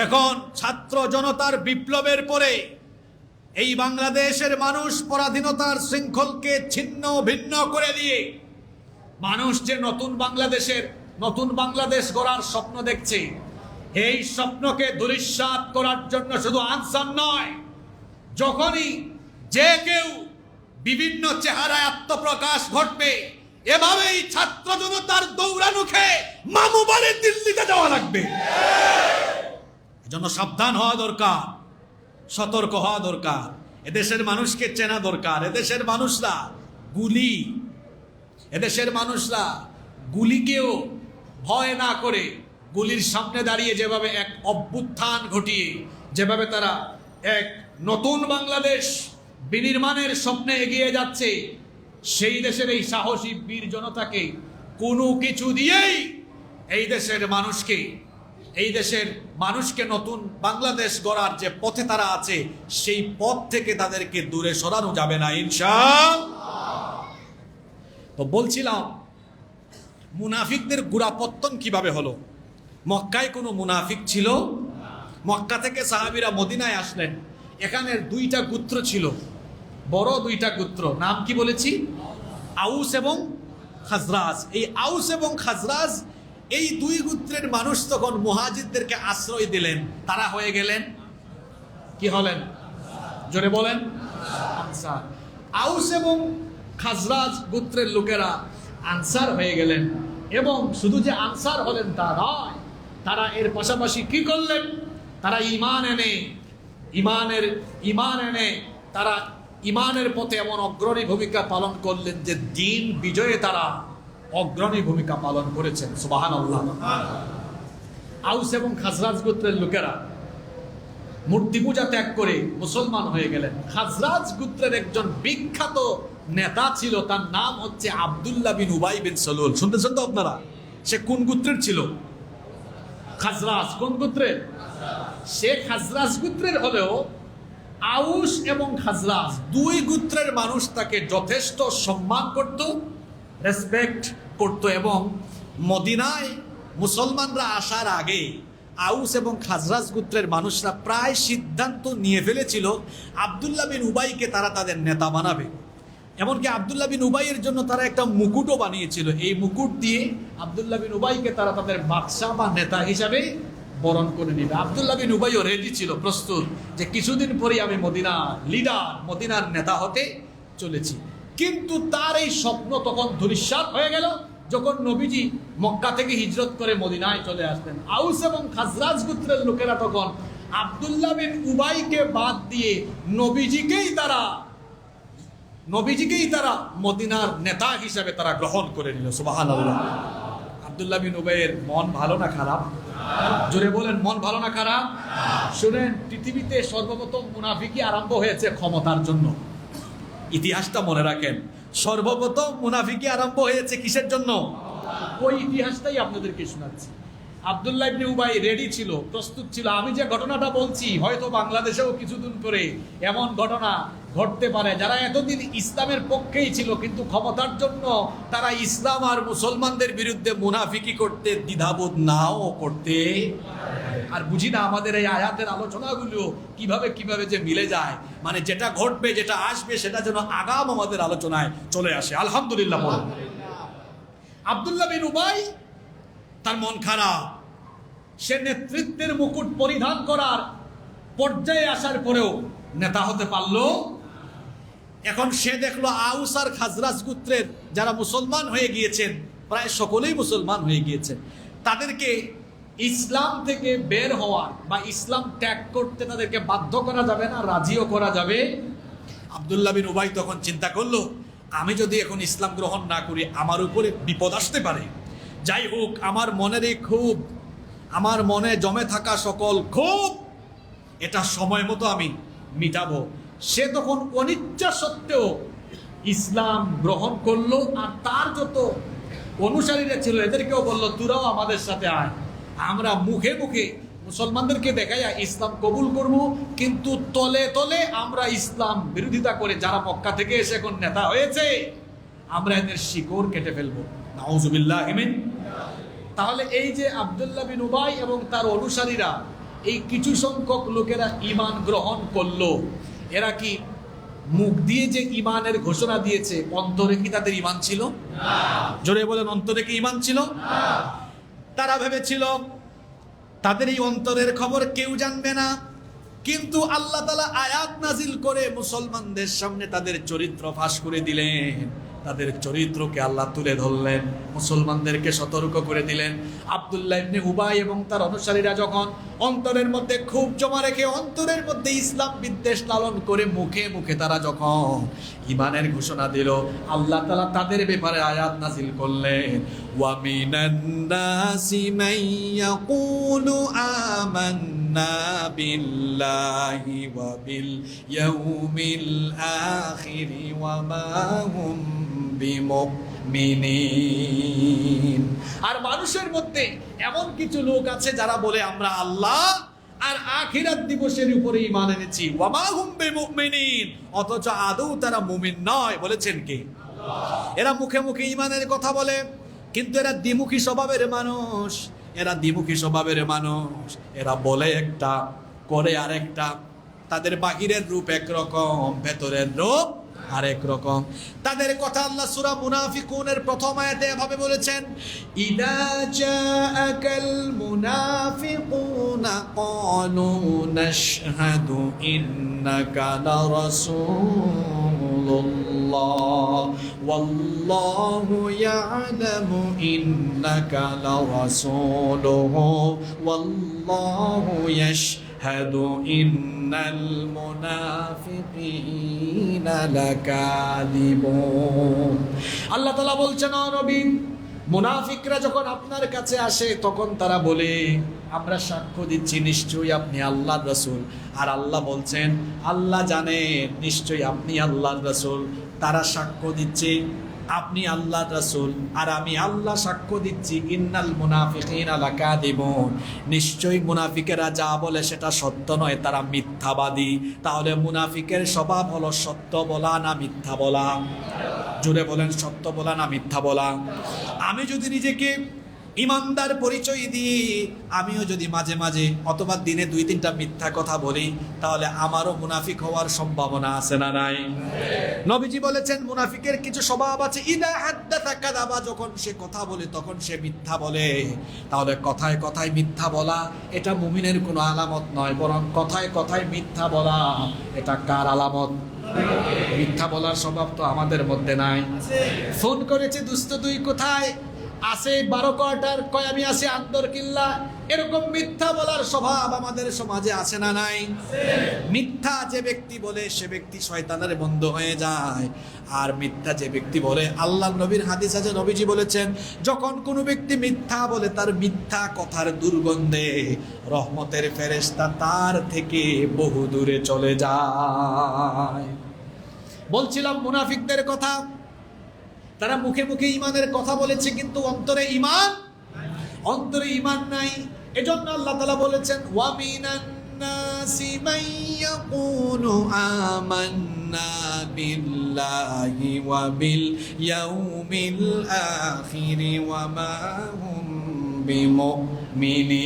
এখন ছাত্র জনতার বিপ্লবের পরে এই বাংলাদেশের মানুষ পরাধীনতার শৃঙ্খলকে ছিন্ন ভিন্ন করে দিয়ে মানুষ যে নতুন বাংলাদেশ গড়ার স্বপ্ন দেখছে, এই স্বপ্নকে ধূলিসাৎ করার জন্য শুধু আনসার নয়, যখনই যে কেউ বিভিন্ন চেহারায় আত্মপ্রকাশ ঘটবে, এভাবেই ছাত্র জনতার দৌড়ানো খেয়ে মামু বাড়ি দিল্লিতে যাওয়া লাগবে। এজন্য সাবধান হওয়া দরকার, সতর্ক হওয়া দরকার, এদেশের মানুষকে চেনা দরকার। এদেশের মানুষরা গুলিকেও ভয় না করে, গুলির সামনে দাঁড়িয়ে যেভাবে এক অভ্যুত্থান ঘটিয়ে যেভাবে তারা এক নতুন বাংলাদেশ বিনির্মাণের স্বপ্নে এগিয়ে যাচ্ছে, সেই দেশের এই সাহসী বীর জনতাকে কোনো কিছু দিয়েই এই দেশের মানুষকে নতুন বাংলাদেশ গড়ার যে পথে তারা আছে সেই পথ থেকে তাদেরকে দূরে সরানো যাবে না ইনশাআল্লাহ। তো বলছিলাম মুনাফিকদের গোড়াপত্তন কিভাবে হলো। মক্কায় কোনো মুনাফিক ছিল? মক্কা থেকে সাহাবীরা মদিনায় আসলেন। এখানে দুইটা গোত্র ছিল, বড় দুইটা গোত্র। নাম কি বলেছি? আউস এবং খাজরাজ। এই আউস এবং খাজরাজ এই দুই গোত্রের মানুষ তখন মুহাজিরদেরকে আশ্রয় দিলেন। তারা হয়ে গেলেন কি হলেন? জোরে বলেন, আনসার। আউস এবং খাজরাজ গোত্রের লোকেরা আনসার হয়ে গেলেন। এবং শুধু যে আনসার হলেন তা নয়, তারা এর পাশাপাশি কি করলেন? তারা ঈমান এনে তারা ঈমানের পথে এমন অগ্রণী ভূমিকা পালন করলেন যে দ্বীন বিজয়ে তারা অগ্রণী ভূমিকা পালন করেছেন। সুবহানাল্লাহ। আউস এবং খাজরাজ গোত্রের লোকেরা মূর্তি পূজা ত্যাগ করে মুসলমান হয়ে গেলেন। খাজরাজ গোত্রের একজন বিখ্যাত নেতা ছিল, তার নাম হচ্ছে আব্দুল্লাহ বিন উবাই বিন সালুল। শুনতেছেন তো আপনারা? সে কোন গোত্রের ছিল? খাজরাজ। কোন গোত্রের? সে খাজরাজ গোত্রের হলেও আউস এবং খাজরাজ দুই গোত্রের মানুষ তাকে যথেষ্ট সম্মান করত, রেসপেক্ট করত। এবং মদিনায় মুসলমানরা আসার আগে আউস এবং খাজরাজ গোত্রের মানুষরা প্রায় সিদ্ধান্ত নিয়ে ফেলেছিল আব্দুল্লাহ বিন উবাইকে তারা তাদের নেতা বানাবে। এমনকি আব্দুল্লাহ বিন উবাইয়ের জন্য তারা একটা মুকুটও বানিয়েছিল। এই মুকুট দিয়ে আব্দুল্লাহ বিন উবাইকে তারা তাদের বাদশা বা নেতা হিসাবে বরণ করে নিবে। আব্দুল্লাহ বিন উবাইও রেডি ছিল, প্রস্তুত, যে কিছুদিন পরেই আমি মদিনার নেতা হতে চলেছি। কিন্তু তার এই স্বপ্ন তখন ধূলিসাৎ হয়ে গেল যখন নবীজি মক্কা থেকে হিজরত করে মদিনায় চলে আসলেন। আউস এবং খাজরাজ গোত্রের লোকেরা তখন আব্দুল্লাহ বিন উবাইকে বাদ দিয়ে নবীজিকেই তারা মদিনার নেতা হিসেবে তারা গ্রহণ করে নিল। সুবহানাল্লাহ। আব্দুল্লাহ বিন উবাইয়ের মন ভালো না খারাপ? জোরে বলেন, মন ভালো না খারাপ? শুনেন, পৃথিবীতে সর্বপ্রথম মুনাফিকি আরম্ভ হয়েছে ক্ষমতার জন্য। ইতিহাসটা মনে রাখেন, সর্বপ্রথম মুনাফিকি আরম্ভ হয়েছে কিসের জন্য? ওই ইতিহাসটাই আপনাদেরকে শোনাচ্ছি। আব্দুল্লাহ ইবনে উবাই রেডি ছিল, প্রস্তুত ছিল। আমি যে ঘটনাটা বলছি হয়তো বাংলাদেশেও কিছুদিন পরে এমন ঘটনা ঘটতে পারে। যারা এতদিন ইসলামের পক্ষেই ছিল কিন্তু ক্ষমতার জন্য তারা ইসলাম আর মুসলমানদের বিরুদ্ধে মুনাফিকি করতে দ্বিধাবোধ নাও করতে। আর বুঝি না আমাদের এই আয়াতের আলোচনাগুলো কিভাবে যে মিলে যায়, মানে যেটা ঘটবে, যেটা আসবে, সেটা যেন আগাম আমাদের আলোচনায় চলে আসে। আলহামদুলিল্লাহ। আব্দুল্লাহ বিন উবাই, তার মন খারাপ। সে নেতৃত্বের মুকুট পরিধান করার পর্যায়ে আসার পরেও নেতা হতে পারল। এখন সে দেখলো আউস আর খাজরাজ গোত্রের যারা মুসলমান হয়ে গিয়েছেন, প্রায় সকলেই মুসলমান হয়ে গিয়েছেন, তাদেরকে ইসলাম থেকে বের হওয়ার বা ইসলাম ত্যাগ করতে তাদেরকে বাধ্য করা যাবে না, রাজিও করা যাবে। আব্দুল্লাহ বিন উবাই তখন চিন্তা করলো, আমি যদি এখন ইসলাম গ্রহণ না করি আমার উপরে বিপদ আসতে পারে। যাই হোক, আমার মনে জমে থাকা সকল ক্ষোভ এটা সময় মতো আমি মিটাবো। সে তখন অনিচ্ছা সত্ত্বেও ইসলাম গ্রহণ করলো। আর তার যত অনুসারীরা ছিল এদেরকেও বললো, তোরাও আমাদের সাথে আয়, আমরা মুখে মুখে মুসলমানদেরকে দেখাইয়া ইসলাম কবুল করব, কিন্তু তলে তলে আমরা ইসলাম বিরোধিতা করে যারা মক্কা থেকে এসে এখন নেতা হয়েছে আমরা এদের শিকড় কেটে ফেলবো। নাউজুবিল্লাহ। তাহলে এই যে আব্দুল্লাহ বিন উবাই এবং তার অনুসারীরা, এই কিছু সংখ্যক লোকেরা ঈমান গ্রহণ করলো, এরা কি মুখ দিয়ে যে ঈমানের ঘোষণা দিয়েছে, অন্তরে কি তাদের ঈমান ছিল? জোরে বলেন, অন্তরে কি ঈমান ছিল? তারা ভেবেছিল তাদের এই অন্তরের খবর কেউ জানবে না, কিন্তু আল্লাহ তাআলা আয়াত নাজিল করে মুসলমানদের সামনে তাদের চরিত্র ফাঁস করে দিলেন। তাদের চরিত্রকে আল্লাহ তুলে ধরলেন, মুসলমানদেরকে সতর্ক করে দিলেন। আব্দুল্লাহ ইবনে উবাই এবং তার অনুসারীরা যখন অন্তরের মধ্যে খুব জমা রেখে অন্তরের মধ্যে ইসলাম বিদ্বেষ লালন করে মুখে মুখে তারা যখন ঈমানের ঘোষণা দিল, আল্লাহ তাআলা তাদের ব্যাপারে আয়াত নাজিল করলেন, ওয়া মিনান নাসি মান ইয়াকুলু আমান্না বিল্লাহি ওয়া বিল ইয়াউমিল আখিরি ওয়া মা হুম বিমুমিনিন। আর মানুষের মধ্যে এমন কিছু লোক আছে যারা বলে আমরা আল্লাহ আর আখিরাত দিবসের উপরে ঈমান এনেছি, ওয়া মা হুম বিমুমিনিন, অথচ আদৌ তারা মুমিন নয়। বলেছেন কি? এরা মুখে মুখে ঈমানের কথা বলে, কিন্তু এরা দ্বিমুখী স্বভাবের মানুষ। এরা দ্বিমুখী স্বভাবের মানুষ। এরা বলে একটা, করে আরেকটা। তাদের বাহিরের রূপ একরকম, ভেতরের রূপ আরেক রকম। তাদের কথা আল্লাহ সূরা মুনাফিকুনের প্রথম আয়াতে এভাবে বলেছেন, ইদা জাআকাল মুনাফিকুনা ক্বালু নাশহাদু ইন্নাকা লারাসূলুল্লাহ ওয়াল্লাহু ইয়ালামু ইন্নাকা লারাসূলুহু ওয়াল্লাহু ইয়াশহাদু ইন্নাল মুনাফিকিনা লাকাযিবুন। আল্লাহ তাআলা বলছেন, ও নবী, মুনাফিকরা যখন আপনার কাছে আসে তখন তারা বলে আমরা সাক্ষ্য দিচ্ছি নিশ্চয়ই আপনি আল্লাহর রাসূল। আর আল্লাহ বলছেন আল্লাহ জানে নিশ্চয়ই আপনি আল্লাহর রাসূল। তারা সাক্ষ্য দিচ্ছে আপনি আল্লাহর রাসূল, আর আমি আল্লাহ সাক্ষ্য দিচ্ছি ইন্নাল মুনাফিকিনা লাকাযিবুন, নিশ্চয়ই মুনাফিকেরা যা বলে সেটা সত্য নয়, তারা মিথ্যাবাদী। তাহলে মুনাফিকের স্বভাব হলো সত্য বলা না মিথ্যা বলা? জোরে বলেন, সত্য বলা না মিথ্যা বলা? আমি যদি নিজেকে ইমানদার পরিচয় দিই, আমিও যদি মাঝে মাঝে অথবা দিনে 2-3টা মিথ্যা কথা বলি, তাহলে আমারও মুনাফিক হওয়ার সম্ভাবনা আছে না নাই? নবীজি বলেছেন মুনাফিকের কিছু স্বভাব আছে, ইদা হাদ্দাসা কাযাবা, যখন সে কথা বলে তখন সে মিথ্যা বলে। তাহলে কথায় কথায় মিথ্যা বলা এটা মুমিনের কোনো আলামত নয়, বরং কথায় কথায় মিথ্যা বলা এটা কার আলামত? মিথ্যা বলার স্বভাব তো আমাদের মধ্যে নাই। ফোন করেছে দুস্থ দুই কোথায় আছে, 12 কোয়ার্টার, কয় আমি আছি আন্দরকিল্লা। এরকম মিথ্যা বলার স্বভাব আমাদের সমাজে আছে না নাই? মিথ্যা যে ব্যক্তি বলে সে ব্যক্তি শয়তানের বন্ধু হয়ে যায়। আর মিথ্যা যে ব্যক্তি বলে, আল্লাহ নবীর হাদিস আছে, নবীজি বলেছেন যখন কোনো ব্যক্তি মিথ্যা বলে তার মিথ্যা কথার দুর্গন্ধে রহমতের ফেরেশতা তার থেকে বহু দূরে চলে যায়। বলছিলাম মুনাফিকদের কথা, তারা মুখে মুখে ঈমানের কথা বলেছে কিন্তু অন্তরে ঈমান নাই। এজন্য আল্লাহ তাআলা বলেছেন, ওয়া মিনান নাসি মান ইয়াকুলু আমান্না বিল্লাহি ওয়া বিল ইয়াউমিল আখির ওয়া মা হুম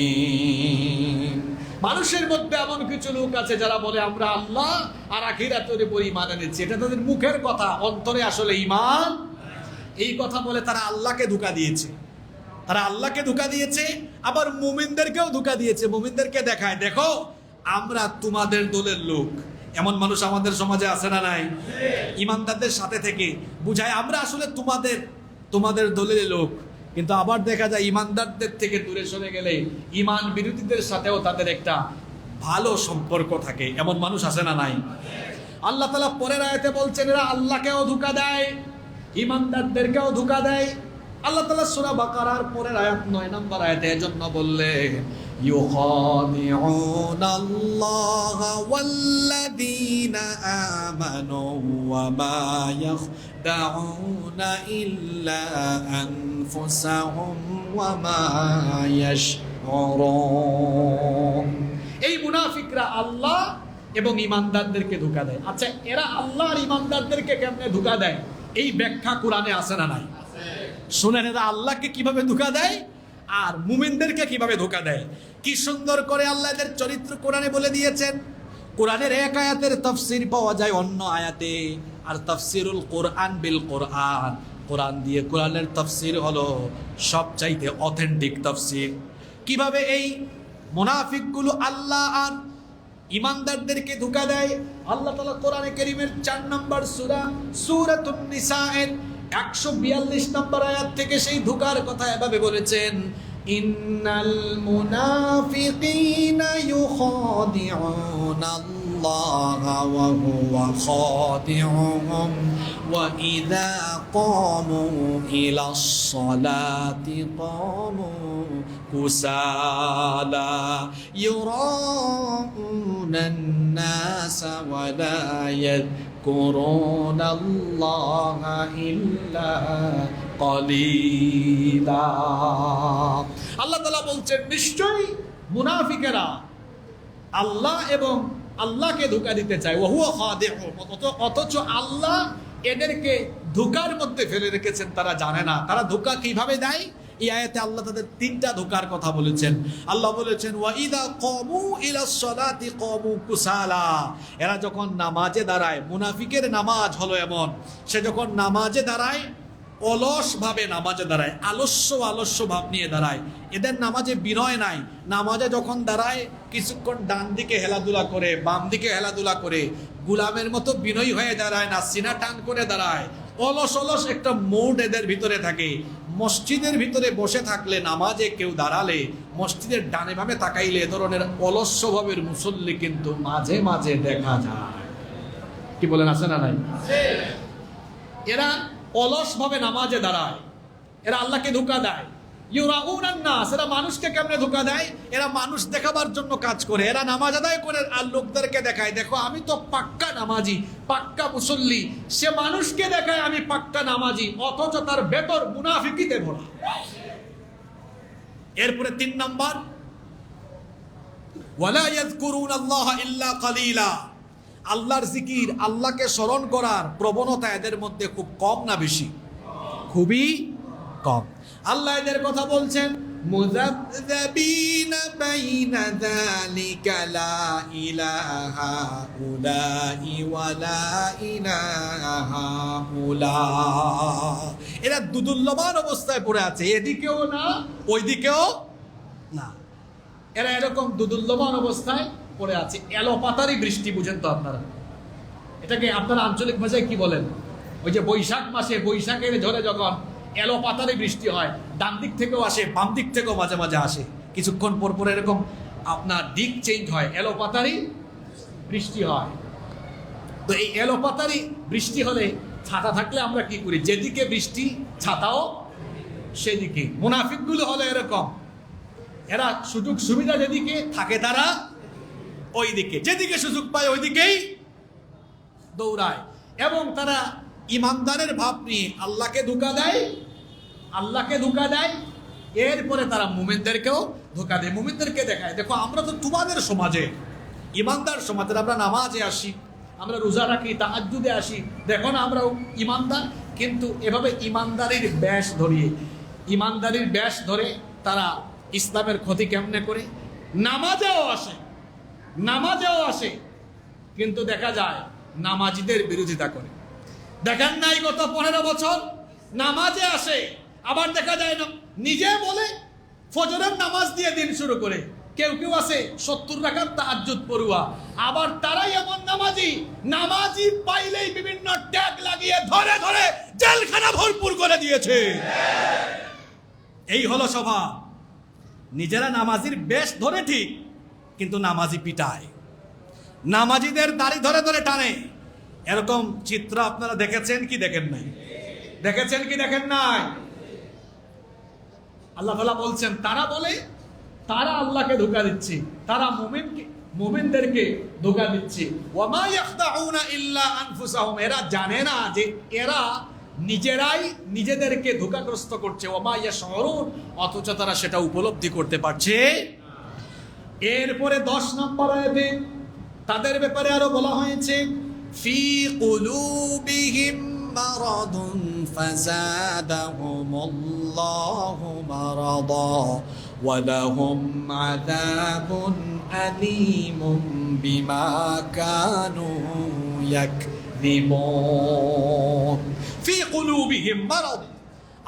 বিমুমিনিন। মানুষের মধ্যে এমন কিছু লোক আছে যারা বলে আমরা আল্লাহ আর আখিরাতের উপর ঈমান এনেছি। এটা তাদের মুখের কথা, অন্তরে আসলে ঈমান। এই কথা বলে তারা আল্লাহকে ধোঁকা দিয়েছে। তারা আল্লাহকে ধোঁকা দিয়েছে, আবার মুমিনদেরকেও ধোঁকা দিয়েছে। মুমিনদেরকে দেখায়, দেখো আমরা তোমাদের দলের লোক। এমন মানুষ আমাদের সমাজে আছে না নাই? ইমানদারদের সাথে থেকে বুঝায় আমরা আসলে তোমাদের দলের লোক, কিন্তু আবার দেখা যায় ইমানদারদের থেকে দূরে সরে গেলে ইমান বিরোধীদের সাথেও তাদের একটা ভালো সম্পর্ক থাকে। এমন মানুষ আছে না নাই? আল্লাহ তাআলা পরের আয়াতে বলছেন এরা আল্লাহকেও ধোঁকা দেয়, ইমানদারদেরকেও ধোঁকা দেয়। আল্লাহ তাআলা সূরা বাকারার পরের আয়াত 9 নম্বর আয়াতে এজন্য বললেন, ইউখাদিউনাল্লাহা ওয়াল্লাযীনা আমানু ওয়া মা ইয়াখদাউনা ইল্লা আনফুসাহুম ওয়া মা ইয়াশউরুন। এই মুনাফিকরা আল্লাহ এবং ইমানদারদেরকে ধোঁকা দেয়। আচ্ছা, এরা আল্লাহ আর ইমানদারদেরকে কেমনে ধোঁকা দেয়? এই ব্যাখ্যা কোরআনে আছে না নাই? শুনেন, এরা আল্লাহকে কিভাবে ধোঁকা দেয় আর মুমিনদেরকে কিভাবে ধোঁকা দেয়। কি সুন্দর করে আল্লাহ এদের চরিত্র কোরআনে বলে দিয়েছেন। কোরআনের এক আয়াতের তাফসীর পাওয়া যায় অন্য আয়াতে, আর তাফসীরুল কোরআন বিল কোরআন, কোরআন দিয়ে কোরআনের তাফসীর হলো সবচাইতে অথেন্টিক তাফসীর। কিভাবে এই মুনাফিকগুলো আল্লাহ আর ইমানদারদেরকে ধোঁকা দেয়, আল্লাহ তাআলা কোরআনে কারীমের 4 নম্বর সূরা সূরাতুন নিসায়ের 142 নম্বর আয়াত থেকে সেই ধোঁকার কথা এভাবে বলেছেন, ইন্নাল মুনাফিকিনা ইউখাদিউনাল্লাহা ওয়া হুয়া খাদিউহুম ওয়া ইযা ক্বামু ইলাস সালাতি ক্বামু কুসালা ইউরাউনান নাস ওয়া লা ইয়াযকুরুনাল্লাহা ইল্লা কলিলা। আল্লাহ তাআলা বলছেন নিশ্চয়ই মুনাফিকেরা আল্লাহ এবং আল্লাহকে ধোঁকা দিতে চায়, ওয়া হুয়া খাদিউহুম, অথচ আল্লাহ এদেরকে ধোঁকার মধ্যে ফেলে রেখেছেন, তারা জানে না তারা ধোঁকা কিভাবে দেয়। এই আয়াতে আল্লাহ তাদের তিনটা ধোঁকার কথা বলেছেন। আল্লাহ বলেছেন ওয়া ইযা ক্বামু ইলাস সালাতি ক্বামু কুসালা, এরা যখন নামাজে দাঁড়ায়, মুনাফিকের নামাজ হলো এমন, সে যখন নামাজে দাঁড়ায় অলস ভাবে নামাজে দাঁড়ায়, আলস্য ভাব নিয়ে দাঁড়ায়। এদের নামাজে বিনয় নাই। নামাজে যখন দাঁড়ায় কিছুক্ষণ ডান দিকে হেলাধুলা করে, বাম দিকে হেলাধুলা করে, গুলামের মতো বিনয়ী হয়ে দাঁড়ায় না, সিনা টান করে দাঁড়ায়। অলস একটা মুড এদের ভিতরে থাকে। মসজিদের ভিতরে বসে থাকলে, নামাজে কেউ দাঁড়ালে, মসজিদের ডানে বামে তাকাইলে এ ধরনের অলস স্বভাবের মুসল্লি কিন্তু মাঝে মাঝে দেখা যায়। কি বলেন, আছে না নাই? এরা অলস ভাবে নামাজে দাঁড়ায়, এরা আল্লাহকে ধোঁকা দেয়। ইউরাউনান নাস, এরা মানুষকে কেমনে ধোঁকা দেয়? এরা মানুষ দেখাবার জন্য কাজ করে। এরা নামাজ আদায় করে আর লোকদেরকে দেখায়, দেখো আমি তো পাক্কা নামাজি, পাক্কা মুসল্লি। সে মানুষকে দেখায় আমি পাক্কা নামাজি, অথচ তার ভেতর মুনাফিকিতে ভরা। এরপরে 3 নাম্বার, ওয়ালা ইয়াযকুরুনাল্লাহা ইল্লা কালিলা, আল্লাহর জিকির, আল্লাহকে স্মরণ করার প্রবণতা এদের মধ্যে খুব কম না বেশি? খুবই কম। আল্লাহ এদের কথা বলছেন মুযাবযাবিনা বাইনা যালিকা লা ইলাহা উলাই ওয়া লা ইলাহা উলা, এরা দুদুল্যমান অবস্থায় পড়ে আছে, এদিকেও না ওইদিকেও না। এরা এরকম দুদুল্যমান অবস্থায় পড়ে আছে। এলোপাতারি বৃষ্টি বুঝেন তো আপনারা? এটাকে আপনারা আঞ্চলিক ভাষায় কি বলেন? ওই যে বৈশাখ মাসে বৈশাখের ঝড়ে যখন এলোপাতারি বৃষ্টি হয়, ডান দিক থেকেও আসে, বাম দিক থেকেও মাঝে মাঝে আসে, কিছুক্ষণ পর পর এরকম আপনার দিক চেঞ্জ হয়, এলোপাতারি বৃষ্টি হয়। তো এই এলোপাতারি বৃষ্টি হলে ছাতা থাকলে আমরা কি করি? যেদিকে বৃষ্টি ছাতাও সেদিকে। মুনাফিকগুলো হলো এরকম, এরা সুযোগ সুবিধা যেদিকে থাকে তারা ওই দিকে, যেদিকে সুযোগ পায় ওই দিকেই দৌড়ায়। এবং তারা ইমানদারের ভাব নিয়ে আল্লাহকে ধোঁকা দেয়, আল্লাহকে ধোঁকা দেয়। এরপরে তারা মুমিনদেরকেও ধোঁকা দেয়, মুমিনদেরকে দেখায় দেখো আমরা তো তোমাদের সমাজে, ইমানদার সমাজের, আমরা নামাজে আসি, আমরা রোজা রাখি, তাহাজ্জুদে আসি, দেখো না আমরাও ইমানদার। কিন্তু এভাবে ইমানদারির ব্যাস ধরে তারা ইসলামের ক্ষতি কেমনে করে? নামাজেও আসে কিন্তু দেখা যায় নামাজিদের বিরোধিতা করে। দেখেন নাই গত 15 বছর নামাজে আসে, আবার দেখা যায় না নিজে বলে ফজরের নামাজ দিয়ে দিন শুরু করে। কেউ আছে 70 রাকাত তাহাজ্জুদ পড়ুয়া, আবার তারাই এমন নামাজি পাইলেই বিভিন্ন ট্যাগ লাগিয়ে ধরে ধরে জেলখানা ভরপুর করে দিয়েছে। এই হলো স্বভাব। নিজেরা নামাজির বেশ ধরে ঠিক, কিন্তু নামাজি পিটায়, নামাজিদের দাড়ি ধরে ধরে টানে। এরকম চিত্র আপনারা দেখেছেন কি দেখেন নাই? দেখেছেন কি দেখেন নাই? আল্লাহ তাআলা বলছেন তারা বলে তারা আল্লাহকে ধোঁকা দিচ্ছে, তারা মুমিনদেরকে ধোঁকা দিচ্ছে। ওয়া মা ইয়াখদাউনা ইল্লা আনফুসাহুম, এরা জানে না যে এরা নিজেরাই নিজেদেরকে ধোঁকাগ্রস্ত করছে। ওয়া মা ইয়াশউরুন, অথচ তারা সেটা উপলব্ধি করতে পারছে। এরপরে 10 নম্বর আয়াতে তাদের ব্যাপারে আরো বলা হয়েছে ফি কুলুবিহিম মারাদুন ফাযাদাহুমুল্লাহু মারাদা ওয়া লাহুম আযাবুন আলীমুম বিমা কানু ইয়াকযিবুন। ফি কুলুবিহিম মারাদ,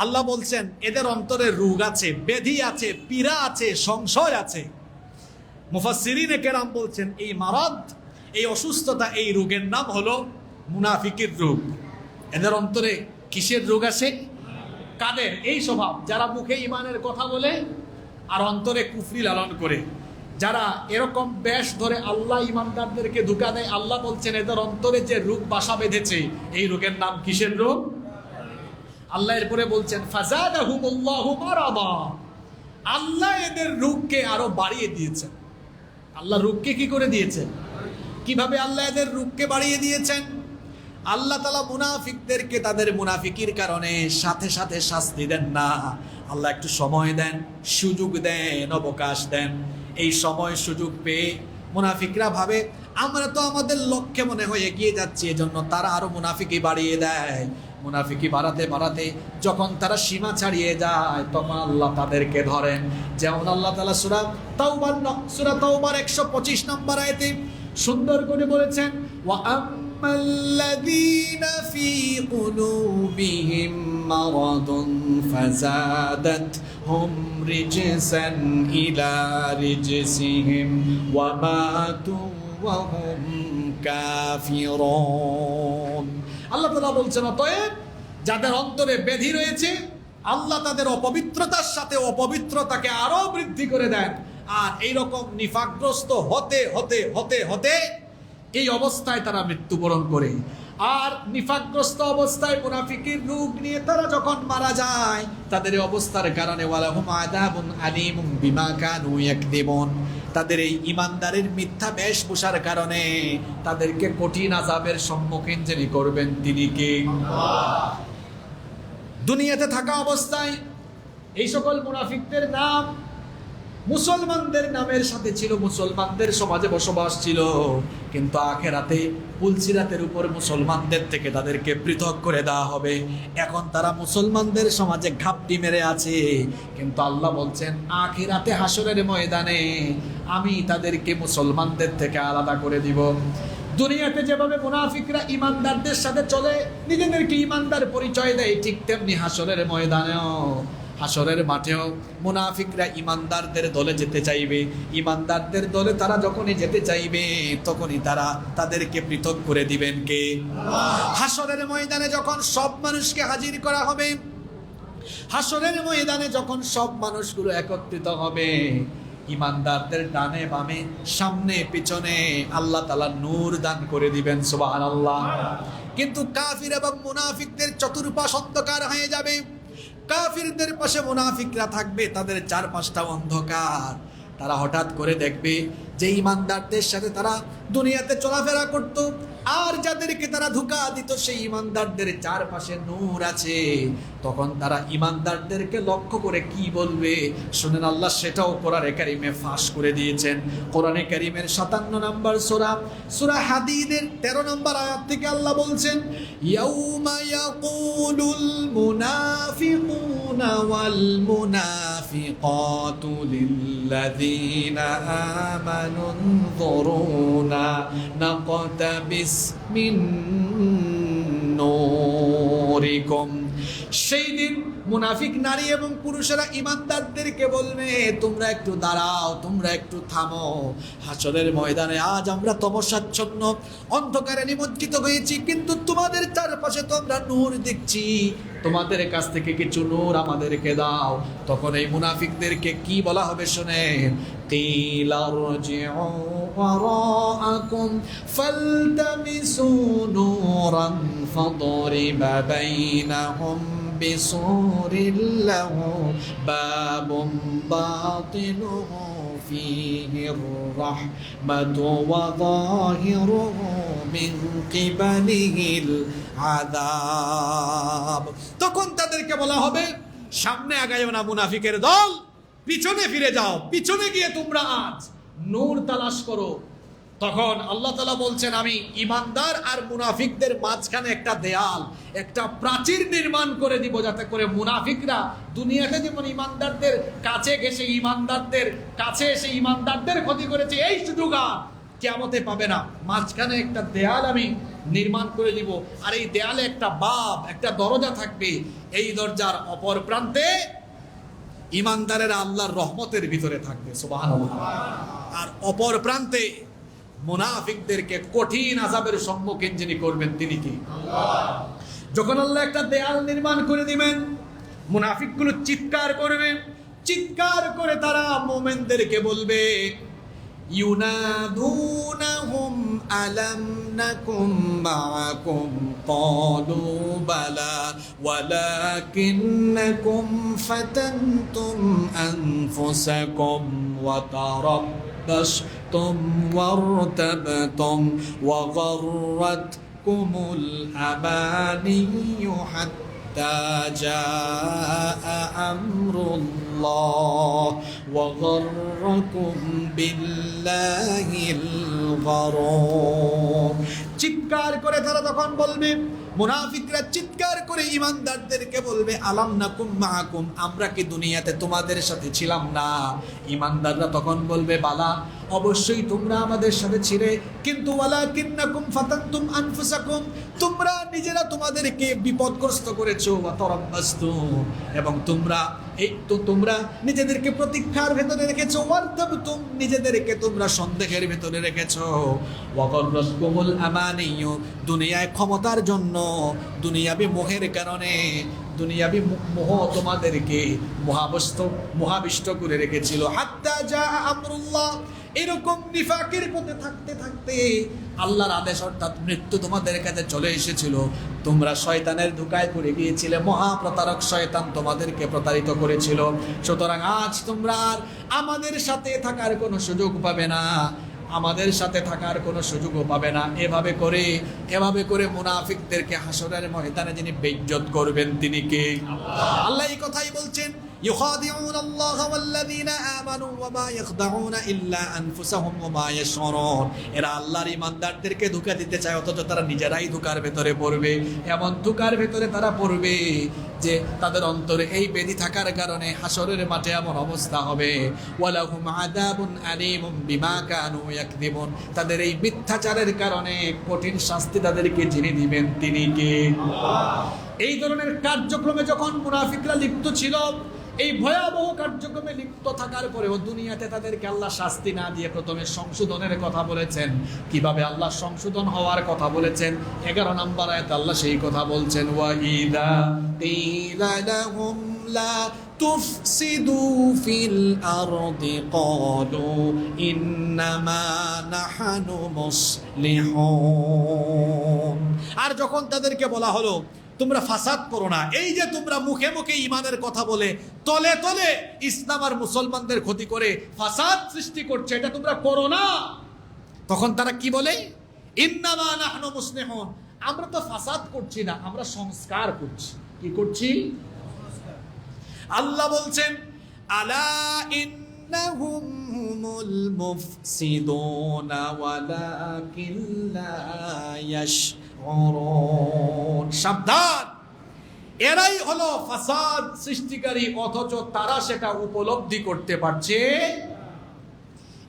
আল্লাহ বলছেন এদের অন্তরে রোগ আছে, ব্যাধি আছে, পীড়া আছে, সংশয় আছে। মুফাসসিরিনে কেরাম বলছেন এই মারাদ, এই অসুস্থতা, এই রোগের নাম হলো মুনাফিকের রোগ। এদের অন্তরে কিসের রোগ আছে? কাদের? এই স্বভাব, যারা মুখে ইমানের কথা বলে আর অন্তরে কুফরি লালন করে, যারা এরকম বেশ ধরে আল্লাহ ইমানদারদেরকে ধোঁকা দেয়। আল্লাহ বলছেন এদের অন্তরে যে রোগ বাসা বেঁধেছে, এই রোগের নাম কিসের রোগ? আল্লাহ এরপরে বলছেন ফাযাদাহুমুল্লাহু মারাদা, আল্লাহ এদের রোগকে আরো বাড়িয়ে দিয়েছেন। আল্লাহ রোগকে কি করে দিয়েছেন? কিভাবে আল্লাহ এদের রোগকে বাড়িয়ে দিয়েছেন? আল্লাহ তাআলা মুনাফিকদেরকে তাদের মুনাফিকির কারণে সাথে সাথে শাস্তি দেন না। আল্লাহ একটু সময় দেন, সুযোগ দেন, অবকাশ দেন। এই সময় সুযোগ পেয়ে মুনাফিকরা ভাবে আমরা তো আমাদের লক্ষ্যে মনে হয় এগিয়ে যাচ্ছি, এজন্য তারা আরো মুনাফিকি বাড়িয়ে দেয়। মুনাফিকি বাড়াতে বাড়াতে যখন তারা সীমা ছাড়িয়ে যায়, তখন আল্লাহ তাদেরকে ধরেন। যেমন আল্লাহ তাআলা সূরা তাওবার 125 নম্বর আয়াতে সুন্দর করে বলেছেন, ওয়া আম্মাল্লাযীনা ফী কুলুবিহিম মারাদুন ফাযাদাতহুম রিজসান ইলা রিজসিহিম ওয়া মাতু ওয়া হুম কাফিরুন। আল্লাহ তাআলা বলছেন, অতএব যাদের অন্তরে ব্যাধি রয়েছে আল্লাহ তাদের অপবিত্রতার সাথে অপবিত্রতাকে আরো বৃদ্ধি করে দেন। আর এইরকম নিফাকগ্রস্ত হতে হতে হতে হতে এই অবস্থায় তারা মৃত্যুবরণ করে। আর নিফাকগ্রস্ত অবস্থায় মুনাফিকের রোগ নিয়ে তারা যখন মারা যায়, তাদের এই অবস্থার কারণে ওয়ালাহুম আযাবুন আলীমুম বিমা কানু ইয়াকদিবুন, তাদের এই ইমানদারের মিথ্যা বেশভূষার কারণে তাদেরকে কঠিন আযাবের সম্মুখীন যিনি করবেন তিনি কে? আল্লাহ। দুনিয়াতে থাকা অবস্থায় এই সকল মুনাফিকদের নাম মুসলমানদের নামের সাথে ছিল, মুসলমানদের সমাজে বসবাস ছিল, কিন্তু আখেরাতে পুলসিরাতের উপর মুসলমানদের থেকে তাদেরকে পৃথক করে দেওয়া হবে। এখন তারা মুসলমানদের সমাজে ঘাপটি মেরে আছে, কিন্তু আল্লাহ বলছেন আখিরাতে হাসরের ময়দানে আমি তাদেরকে মুসলমানদের থেকে আলাদা করে দিব। দুনিয়াতে যেভাবে মুনাফিকরা ইমানদারদের সাথে চলে, নিজেদেরকে ইমানদার পরিচয় দেয়, ঠিক তেমনি হাসরের ময়দানেও, হাসরের মাঠেও মুনাফিকরা ইমানদারদের দলে যেতে চাইবে। ইমানদারদের দলে তারা যখনই যেতে চাইবে তখনই তারা তাদেরকে পৃথক করে দিবেন কে? হাসরের ময়দানে যখন সব মানুষকে হাজির করা হবে, হাসরের ময়দানে যখন সব মানুষগুলো একত্রিত হবে, ইমানদারদের ডানে বামে সামনে পিছনে আল্লাহ তাআলা নূর দান করে দিবেন, সুবহানাল্লাহ। কিন্তু কাফির এবং মুনাফিকদের চতুর্পাশ অন্ধকার হয়ে যাবে। কাফিরদের পাশে মুনাফিকরা থাকবে, তাদের চারপাশটা অন্ধকার। তারা হঠাৎ করে দেখবে যে ইমানদারদের সাথে তারা দুনিয়াতে চলাফেরা করত, আর যাদেরকে তারা ধোঁকা দিত সেই ইমানদারদের চারপাশে নূর আছে। তখন তারা ইমানদারদেরকে লক্ষ্য করে কি বলবে শুনেন, আল্লাহ সেটাও কোরআনে কারিমে ফাঁস করে দিয়েছেন। কোরআনে কারিমের 57 নম্বর সূরা হাদীদের 13 নম্বর আয়াত থেকে আল্লাহ বলছেন, ইয়াউমা ইয়াকুলুল মুনাফিকুনা ওয়াল মুনাফিকাতু লিল্লাযীনা আমানু انظرونا نقتبس من نوركم। সেই দিন মুনাফিক নারী এবং পুরুষেরা ইমানদারদেরকে বলবে, তোমরা একটু দাঁড়াও, তোমরা একটু থামো। হাসরের ময়দানে আজ আমরা তমসাচ্ছন্ন অন্ধকারে নিমজ্জিত হয়েছি, কিন্তু তোমাদের চারপাশে তো আমরা নূর দেখছি, তোমাদের কাছ থেকে কিছু নূর আমাদেরকে দাও। তখন এই মুনাফিকদেরকে কি বলা হবে শুনেন, কিলা রজিউ ওয়ারাআকুম ফালতামিসু নূরান ফাদরিবা বাইনাহুম বিসুরিন লাহু বাবুম বাতিনুহু ফীহির রাহমাতু ওয়া যাহিরুহু মিন কিবালিহিল আযাব। তখন তাদেরকে বলা হবে, সামনে আগাইও না মুনাফিকের দল, পিছনে ফিরে যাও, পিছনে গিয়ে তোমরা আজ নূর তালাশ করো। তখন আল্লাহ তাআলা বলছেন, আমি ইমানদার আর মুনাফিকদের মাঝখানে একটা দেয়াল, একটা প্রাচীর নির্মাণ করে দিব, যাতে করে মুনাফিকরা দুনিয়াতে যেমন ইমানদারদের কাছে ঘেঁষে ইমানদারদের কাছে এসে ইমানদারদের ক্ষতি করেছে, এই সুযোগ আর কিয়ামতে পাবে না। মাঝখানে একটা দেয়াল আমি নির্মাণ করে দিব, আর এই দেয়ালে একটা বাব, একটা দরজা থাকবে। এই দরজার অপর প্রান্তে ইমানদারেরা আল্লাহর রহমতের ভিতরে থাকবে, সুবহানাল্লাহ। আর অপর প্রান্তে মুনাফিকদেরকে কঠিন আযাবের সম্মুখীন যিনি করবেন তিনি কি? আল্লাহ। যখন আল্লাহ একটা দেয়াল নির্মাণ করে দিবেন, মুনাফিকগুলো চিৎকার করবে, চিৎকার করে তারা মুমিনদেরকে বলবে, ইউনাদুনাহুম আলাম নাকুম মাআকুম ক্বালু বালা ওয়ালাকিন্নাকুম ফাতানতুম আনফুসাকুম ওয়া তারাব্বাসতুম ওয়ারতাবতুম ওয়া গাররাতকুম কুমুল আমানিয়ু হাত্তা জাআ আমরুল্লাহ ওয়া গাররাকুম বিল্লাহিল গারুর। চিৎকার করে তারা তখন বলবে, মুনাফিকরা চিৎকার করে ঈমানদারদেরকে বলবে, আলাম নাকুম মাআকুম, আমরা কি দুনিয়াতে তোমাদের সাথে ছিলাম না? ঈমানদাররা তখন বলবে, বালা, অবশ্যই তোমরা আমাদের সাথে ছিলে, কিন্তু ওয়ালাকিন্নাকুম ফাতানতুম আনফুসাকুম, তোমরা নিজেরা তোমাদেরকে বিপদগ্রস্ত করেছো, ওয়া তারাব্বাসতুম, এবং তোমরা তোমরা নিজেদেরকে প্রতীক্ষার ভেতরে রেখেছো, ওয়ারতাবতুম, নিজেদেরকে তোমরা সন্দেহের ভেতরে রেখেছো, ওয়া গাররাকুমুল আমানিয়ু, দুনিয়ায় ক্ষমতার জন্য, দুনিয়াবি মোহের কারণে, দুনিয়াবি মোহ তোমাদেরকে মোহাবিষ্ট করে রেখেছিল। হাত্তা জাআ আমরুল্লাহ, এরকম নিফাকের পথে থাকতে থাকতে আল্লাহর আদেশ অর্থাৎ মৃত্যু তোমাদের কাছে চলে এসেছিল। তোমরা শয়তানের ধোঁকায় পড়ে গিয়েছিলে, মহাপ্রতারক শয়তান তোমাদেরকে প্রতারিত করেছিল। সুতরাং আজ তোমরা আর আমাদের সাথে থাকার কোনো সুযোগ পাবে না, আমাদের সাথে থাকার কোনো সুযোগও পাবে না। এভাবে করে মুনাফিকদেরকে হাসরের ময়দানে যিনি বেইজ্জত করবেন তিনি কে? আল্লাহ এই কথাই বলছেন, ইউখাদিউনা আল্লাহ ওয়াল্লাযীনা আমানু ওয়া মা ইয়াখদাউনা ইল্লা আনফুসাহুম ওয়া মা ইয়াশউরুন। এরা আল্লাহর ঈমানদারদেরকে ধোঁকা দিতে চায়, অথচ তারা নিজেরাই ধোঁকার ভেতরে পড়বে। এমন ধোঁকার ভেতরে তারা পড়বে যে তাদের অন্তরে এই বেদি থাকার কারণে হাসরের মাঠে এমন অবস্থা হবে, ওয়ালাহুম আযাবুন আলীমুম বিমা কানু ইয়াকযিবুন, তাদের এই মিথ্যাচারের কারণে কঠিন শাস্তি তাদেরকে যিনি দিবেন তিনি কে? এই ধরনের কার্যক্রমে যখন মুনাফিকরা লিপ্ত ছিল, এই ভয়াবহ কার্যক্রমে লিপ্ত থাকার পরেও দুনিয়াতে তাদেরকে আল্লাহ শাস্তি না দিয়ে প্রথমে সংশোধনের কথা বলেছেন। কিভাবে আল্লাহ সংশোধন হওয়ার কথা বলেছেন? 11 নম্বর আয়াতে আল্লাহ সেই কথা বলছেন, ওয়া ইযা কিলা লাহুম লা তুফসিদু ফিল আরদি ক্বালু ইন্নামা নাহনু মুসলিহুন। আর যখন তাদেরকে বলা হলো তোমরা ফাসাদ করো না, এই যে তোমরা মুখে মুখে ঈমানের কথা বলে তলে তলে ইসলাম আর মুসলমানদের ক্ষতি করে ফাসাদ সৃষ্টি করছে, এটা তোমরা করো না, তখন তারা কি বলে? ইন্নামা নাহনু মুসলিহুন, আমরা তো ফাসাদ করছি না, আমরা সংস্কার করছি। কি করছি? আল্লাহ বলছেন, আলা ইন্নাহুম হুমুল মুফসিদুনা ওয়ালাকিন লা ইয়াশউরুন। সাবধান, এরাই হলো ফাসাদ সৃষ্টিকারী, অথচ তারা সেটা উপলব্ধি করতে পারছে।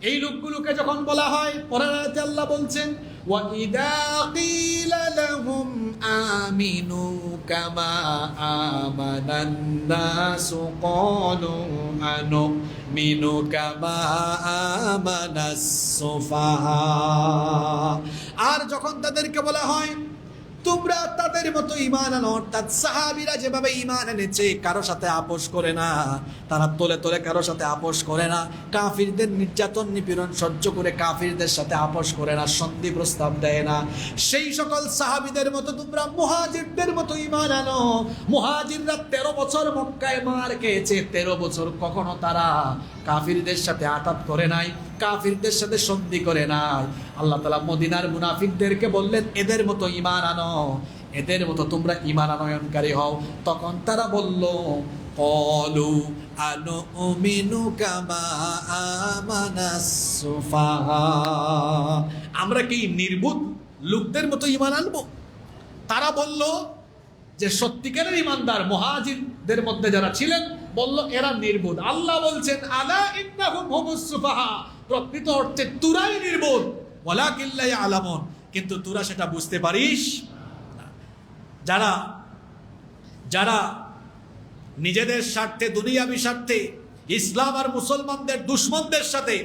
এই লোকগুলোকে যখন বলা হয়, পরের আয়াতে আল্লাহ বলছেন, ওয়া ইযা কিলা লাহুম আমিনু কামা আমানান নাসু ক্বালু আনুমিনু কামা আমানাস সুফাহা। আর যখন তাদেরকে বলা হয় তোমরা তাদের মতো ঈমান আনো, অর্থাৎ সাহাবীরা যেভাবে ঈমান এনেছে, কারো সাথে আপোষ করে না, তারা তলে তলে কারো সাথে আপোষ করে না, কাফিরদের নির্যাতন নিপীড়ন সহ্য করে কাফিরদের সাথে আপোষ করে না, সন্ধি প্রস্তাব দেয় না, সেই সকল সাহাবীদের মতো তোমরা মুহাজিরদের মতো ঈমান আনো। মুহাজিররা 13 বছর মক্কায় মার খেয়েছে, 13 বছর কখনো তারা কাফিরদের সাথে আতাত করে নাই, কাফিরদের সাথে সন্ধি করে নাই। আল্লাহ তাআলা মদিনার মুনাফিকদেরকে বললেন, এদের মতো ঈমান আনো, এদের মতো তোমরা ঈমান আনয়নকারী হও। তখন তারা বলল, ক্বালু আনুমিনু কামা আমানাস সুফাহা, আমরা কি নির্বুধ লোকদের মতো ঈমান আনবো? তারা বলল যে সত্যিকারের ঈমানদার মুহাজিরদের মধ্যে যারা ছিলেন, বলল এরা নির্বোধ। আল্লাহ বলছেন, আলা ইন্নাহুম হুমুস সুফাহা, প্রকৃত অর্থে তুরাই নির্বোধ, ওয়ালাকিন লা ইয়ালামুন, কিন্তু তোরা সেটা বুঝতে পারিস না। যারা নিজেদের স্বার্থে, দুনিয়াবি স্বার্থে ইসলাম আর মুসলমানদের দুশমনদের সাথে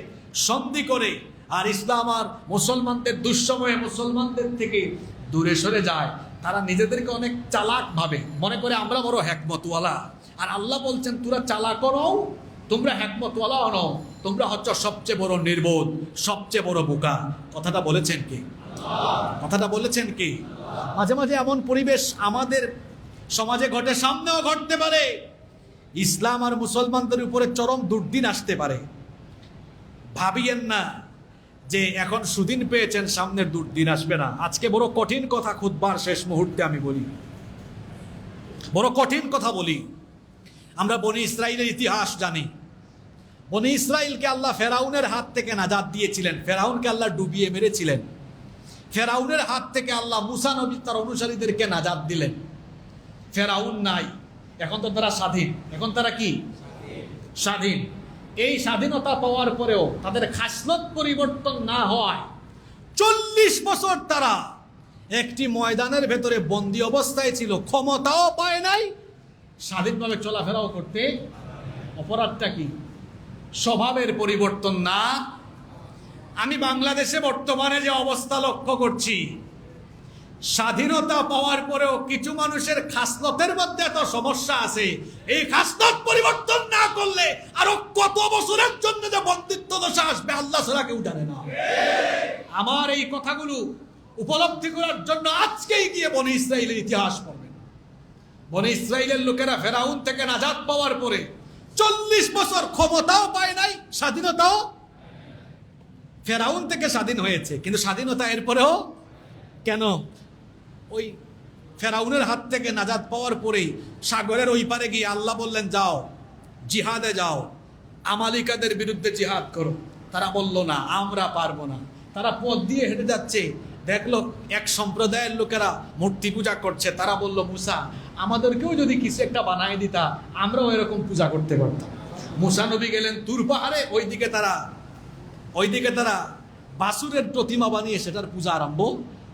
সন্ধি করে, আর ইসলাম আর মুসলমানদের দুঃসময়ে মুসলমানদের থেকে দূরে সরে যায়, তারা নিজেদেরকে অনেক চালাক ভাবে, মনে করে আমরা বড় হিকমতওয়ালা। আর আল্লাহ বলছেন, তোরা চালাক নও, তোমরা হিকমতওয়ালা নও, তোমরা হচ্ছে সবচেয়ে বড় নির্বোধ, সবচেয়ে বড় বোকা। কথাটা বলেছেন কি? কথাটা বলেছেন কি? মাঝে মাঝে এমন পরিবেশ আমাদের সমাজে ঘটে, সামনেও ঘটতে পারে। ইসলাম আর মুসলমানদের উপরে চরম দুর্দিন আসতে পারে। ভাবিয়েন না যে এখন সুদিন পেয়েছেন, সামনের দুর্দিন আসবে না। আজকে বড় কঠিন কথা খুতবার শেষ মুহূর্তে আমি বলি, বড় কঠিন কথা বলি। আমরা বনি ইসরাইলের ইতিহাস জানি। বনি ইসরাইলকে আল্লাহ ফেরাউনের হাত থেকে নাজাত দিয়েছিলেন, ফেরাউনকে আল্লাহ ডুবিয়ে মেরেছিলেন। ফেরাউনের হাত থেকে আল্লাহ মুসা নবী তার অনুসারীদেরকে নাজাত দিলেন। ফেরাউন নাই, এখন তো তারা স্বাধীন। এখন তারা কি স্বাধীন। এই স্বাধীনতা পাওয়ার পরেও তাদের খাসলত পরিবর্তন না হয় 40 বছর তারা একটি ময়দানের ভেতরে বন্দী অবস্থায় ছিল, ক্ষমতাও পায় নাই, স্বাধীনভাবে চলাফেরাও করতে। অপরাধটা কি? স্বভাবের পরিবর্তন না। আমি বাংলাদেশে বর্তমানে যে অবস্থা লক্ষ্য করছি, স্বাধীনতা পাওয়ার পরেও কিছু মানুষের খাসলতের মধ্যে এত সমস্যা আছে, এই খাসলত পরিবর্তন না করলে আরো কত বছরের জন্য যে বন্দিত্ব দশা আসবে আল্লাহ ছাড়া কেউ জানে না। আমার এই কথাগুলো উপলব্ধি করার জন্য আজকেই গিয়ে বনি ইসরাইলের ইতিহাস পড়বেন। বনি ইসরাইলের লোকেরা ফেরাউন থেকে নাজাত পাওয়ার পরে 40 বছর ক্ষমতাও পায় নাই, স্বাধীনতাও। ফেরাউন থেকে স্বাধীন হয়েছে, কিন্তু স্বাধীনতা এরপরেও কেন? ওই ফেরাউনের হাত থেকে নাজাত পাওয়ার পরেই সাগরের ওই পারে গিয়ে আল্লাহ বললেন, যাও জিহাদে যাও, আমালিকাদের বিরুদ্ধে জিহাদ করো। তারা বলল না, আমরা পারবো না। তারা পথ দিয়ে হেঁটে যাচ্ছে, দেখলো এক সম্প্রদায়ের লোকেরা মূর্তি পূজা করছে। তারা বলল, মুসা আমাদেরকেও যদি কিছু একটা বানায় দিতা, আমরাও এরকম পূজা করতে পারতাম। মুসা নবী গেলেন তুর পাহাড়ে, ওইদিকে তারা বাসুরের প্রতিমা বানিয়ে সেটার পূজা আরম্ভ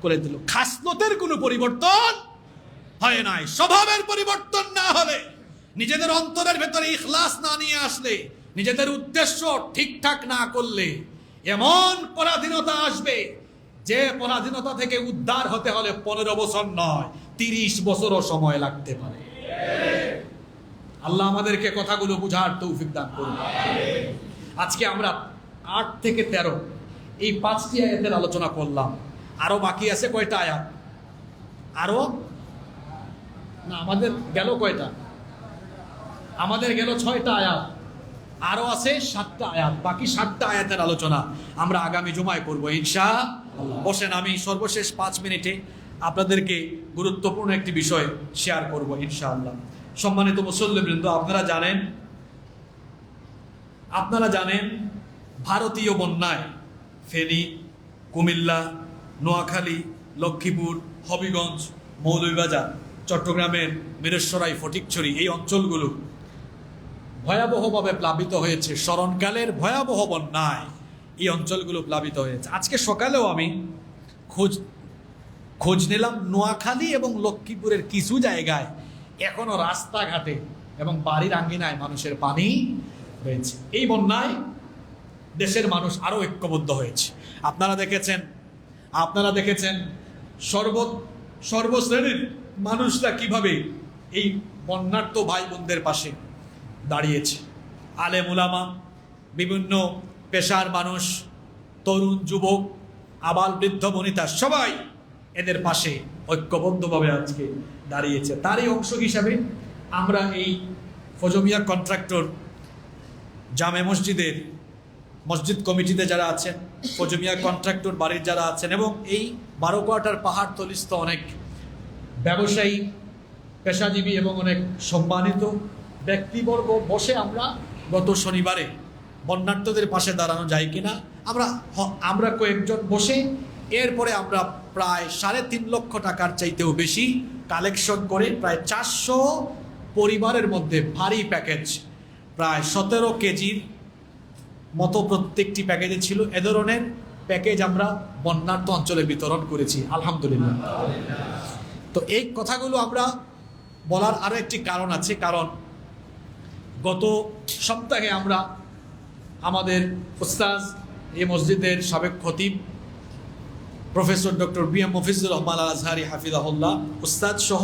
করে দিল। খাসলতের কোনো পরিবর্তন হয় নাই। স্বভাবের পরিবর্তন না হলে, নিজেদের অন্তরের ভেতরে ইখলাস না নিয়ে আসলে, নিজেদের উদ্দেশ্য ঠিকঠাক না করলে এমন পরাধীনতা আসবে যে পরাধীনতা থেকে উদ্ধার হতে হলে 15 বছর নয়, 30 বছরও সময় লাগতে পারে। আল্লাহ আমাদেরকে কথাগুলো বুঝার তৌফিক দান করুন। আজকে আমরা 8 থেকে 13 এই 5টি আয়াতের আলোচনা করলাম। আরো বাকি আছে কয়টা আয়াত? আরো না, আমাদের গেল কয়টা? আমাদের গেল 6টা আয়াত, আরো আছে 7টা আয়াত। বাকি 7টা আয়াতের আলোচনা আমরা আগামী জুমায় করবো ইনশাআল্লাহ। বসেন, আমি সর্বশেষ 5 মিনিটে আপনাদেরকে গুরুত্বপূর্ণ একটি বিষয় শেয়ার করব ইনশাআল্লাহ। সম্মানিত মুসল্লিবৃন্দ, আপনারা জানেন ভারতীয় বন্যায় ফেনী, কুমিল্লা, নোয়াখালী, লক্ষ্মীপুর, হবিগঞ্জ, মৌলভীবাজার, চট্টগ্রামের মিরেশ্বরাই, ফটিকছড়ি এই অঞ্চলগুলো ভয়াবহভাবে প্লাবিত হয়েছে। স্মরণকালের ভয়াবহ বন্যায় এই অঞ্চলগুলো প্লাবিত হয়েছে। আজকে সকালেও আমি খোঁজ নিলাম, নোয়াখালী এবং লক্ষ্মীপুরের কিছু জায়গায় এখনো রাস্তাঘাটে এবং বাড়ির আঙ্গিনায় মানুষের পানি রয়েছে। এই বন্যায় দেশের মানুষ আরো ঐক্যবদ্ধ হয়েছে। আপনারা দেখেছেন সর্বশ্রেণীর মানুষরা কিভাবে এই বন্যার্ত ভাই বোনদের পাশে দাঁড়িয়েছে। আলেম উলামা, বিভিন্ন পেশার মানুষ, তরুণ যুবক, আবাল বৃদ্ধ বনিতা সবাই এদের পাশে ঐক্যবদ্ধভাবে আজকে দাঁড়িয়েছে। তারই অংশ হিসাবে আমরা এই ফজমিয়া কন্ট্রাক্টর জামে মসজিদ কমিটিতে যারা আছেন, ফজমিয়া কন্ট্রাক্টর বাড়ির যারা আছেন, এবং এই 12 কোয়ার্টার পাহাড়তলিস্থ অনেক ব্যবসায়ী, পেশাজীবী এবং অনেক সম্মানিত ব্যক্তিবর্গ বসে আমরা গত শনিবারে বন্যার্তদের পাশে দাঁড়ানো যায় কিনা আমরা কয়েকজন বসে, এরপরে আমরা প্রায় 3.5 লক্ষ টাকার চাইতেও বেশি কালেকশন করে প্রায় 400 পরিবারের মধ্যে ভারী প্যাকেজ, প্রায় 17 কেজির মতো প্রত্যেকটি প্যাকেজে ছিল। এ ধরনের প্যাকেজ আমরা বন্যার্ত অঞ্চলে বিতরণ করেছি আলহামদুলিল্লাহ। তো এই কথাগুলো আমরা বলার আরো একটি কারণ আছে, কারণ গত সপ্তাহে আমরা আমাদের উস্তাদ, এই মসজিদের সাবেক খতিব professor doctor B M Mafizur Rahman Al Azhari হাফিজাহুল্লাহ উস্তাদ সহ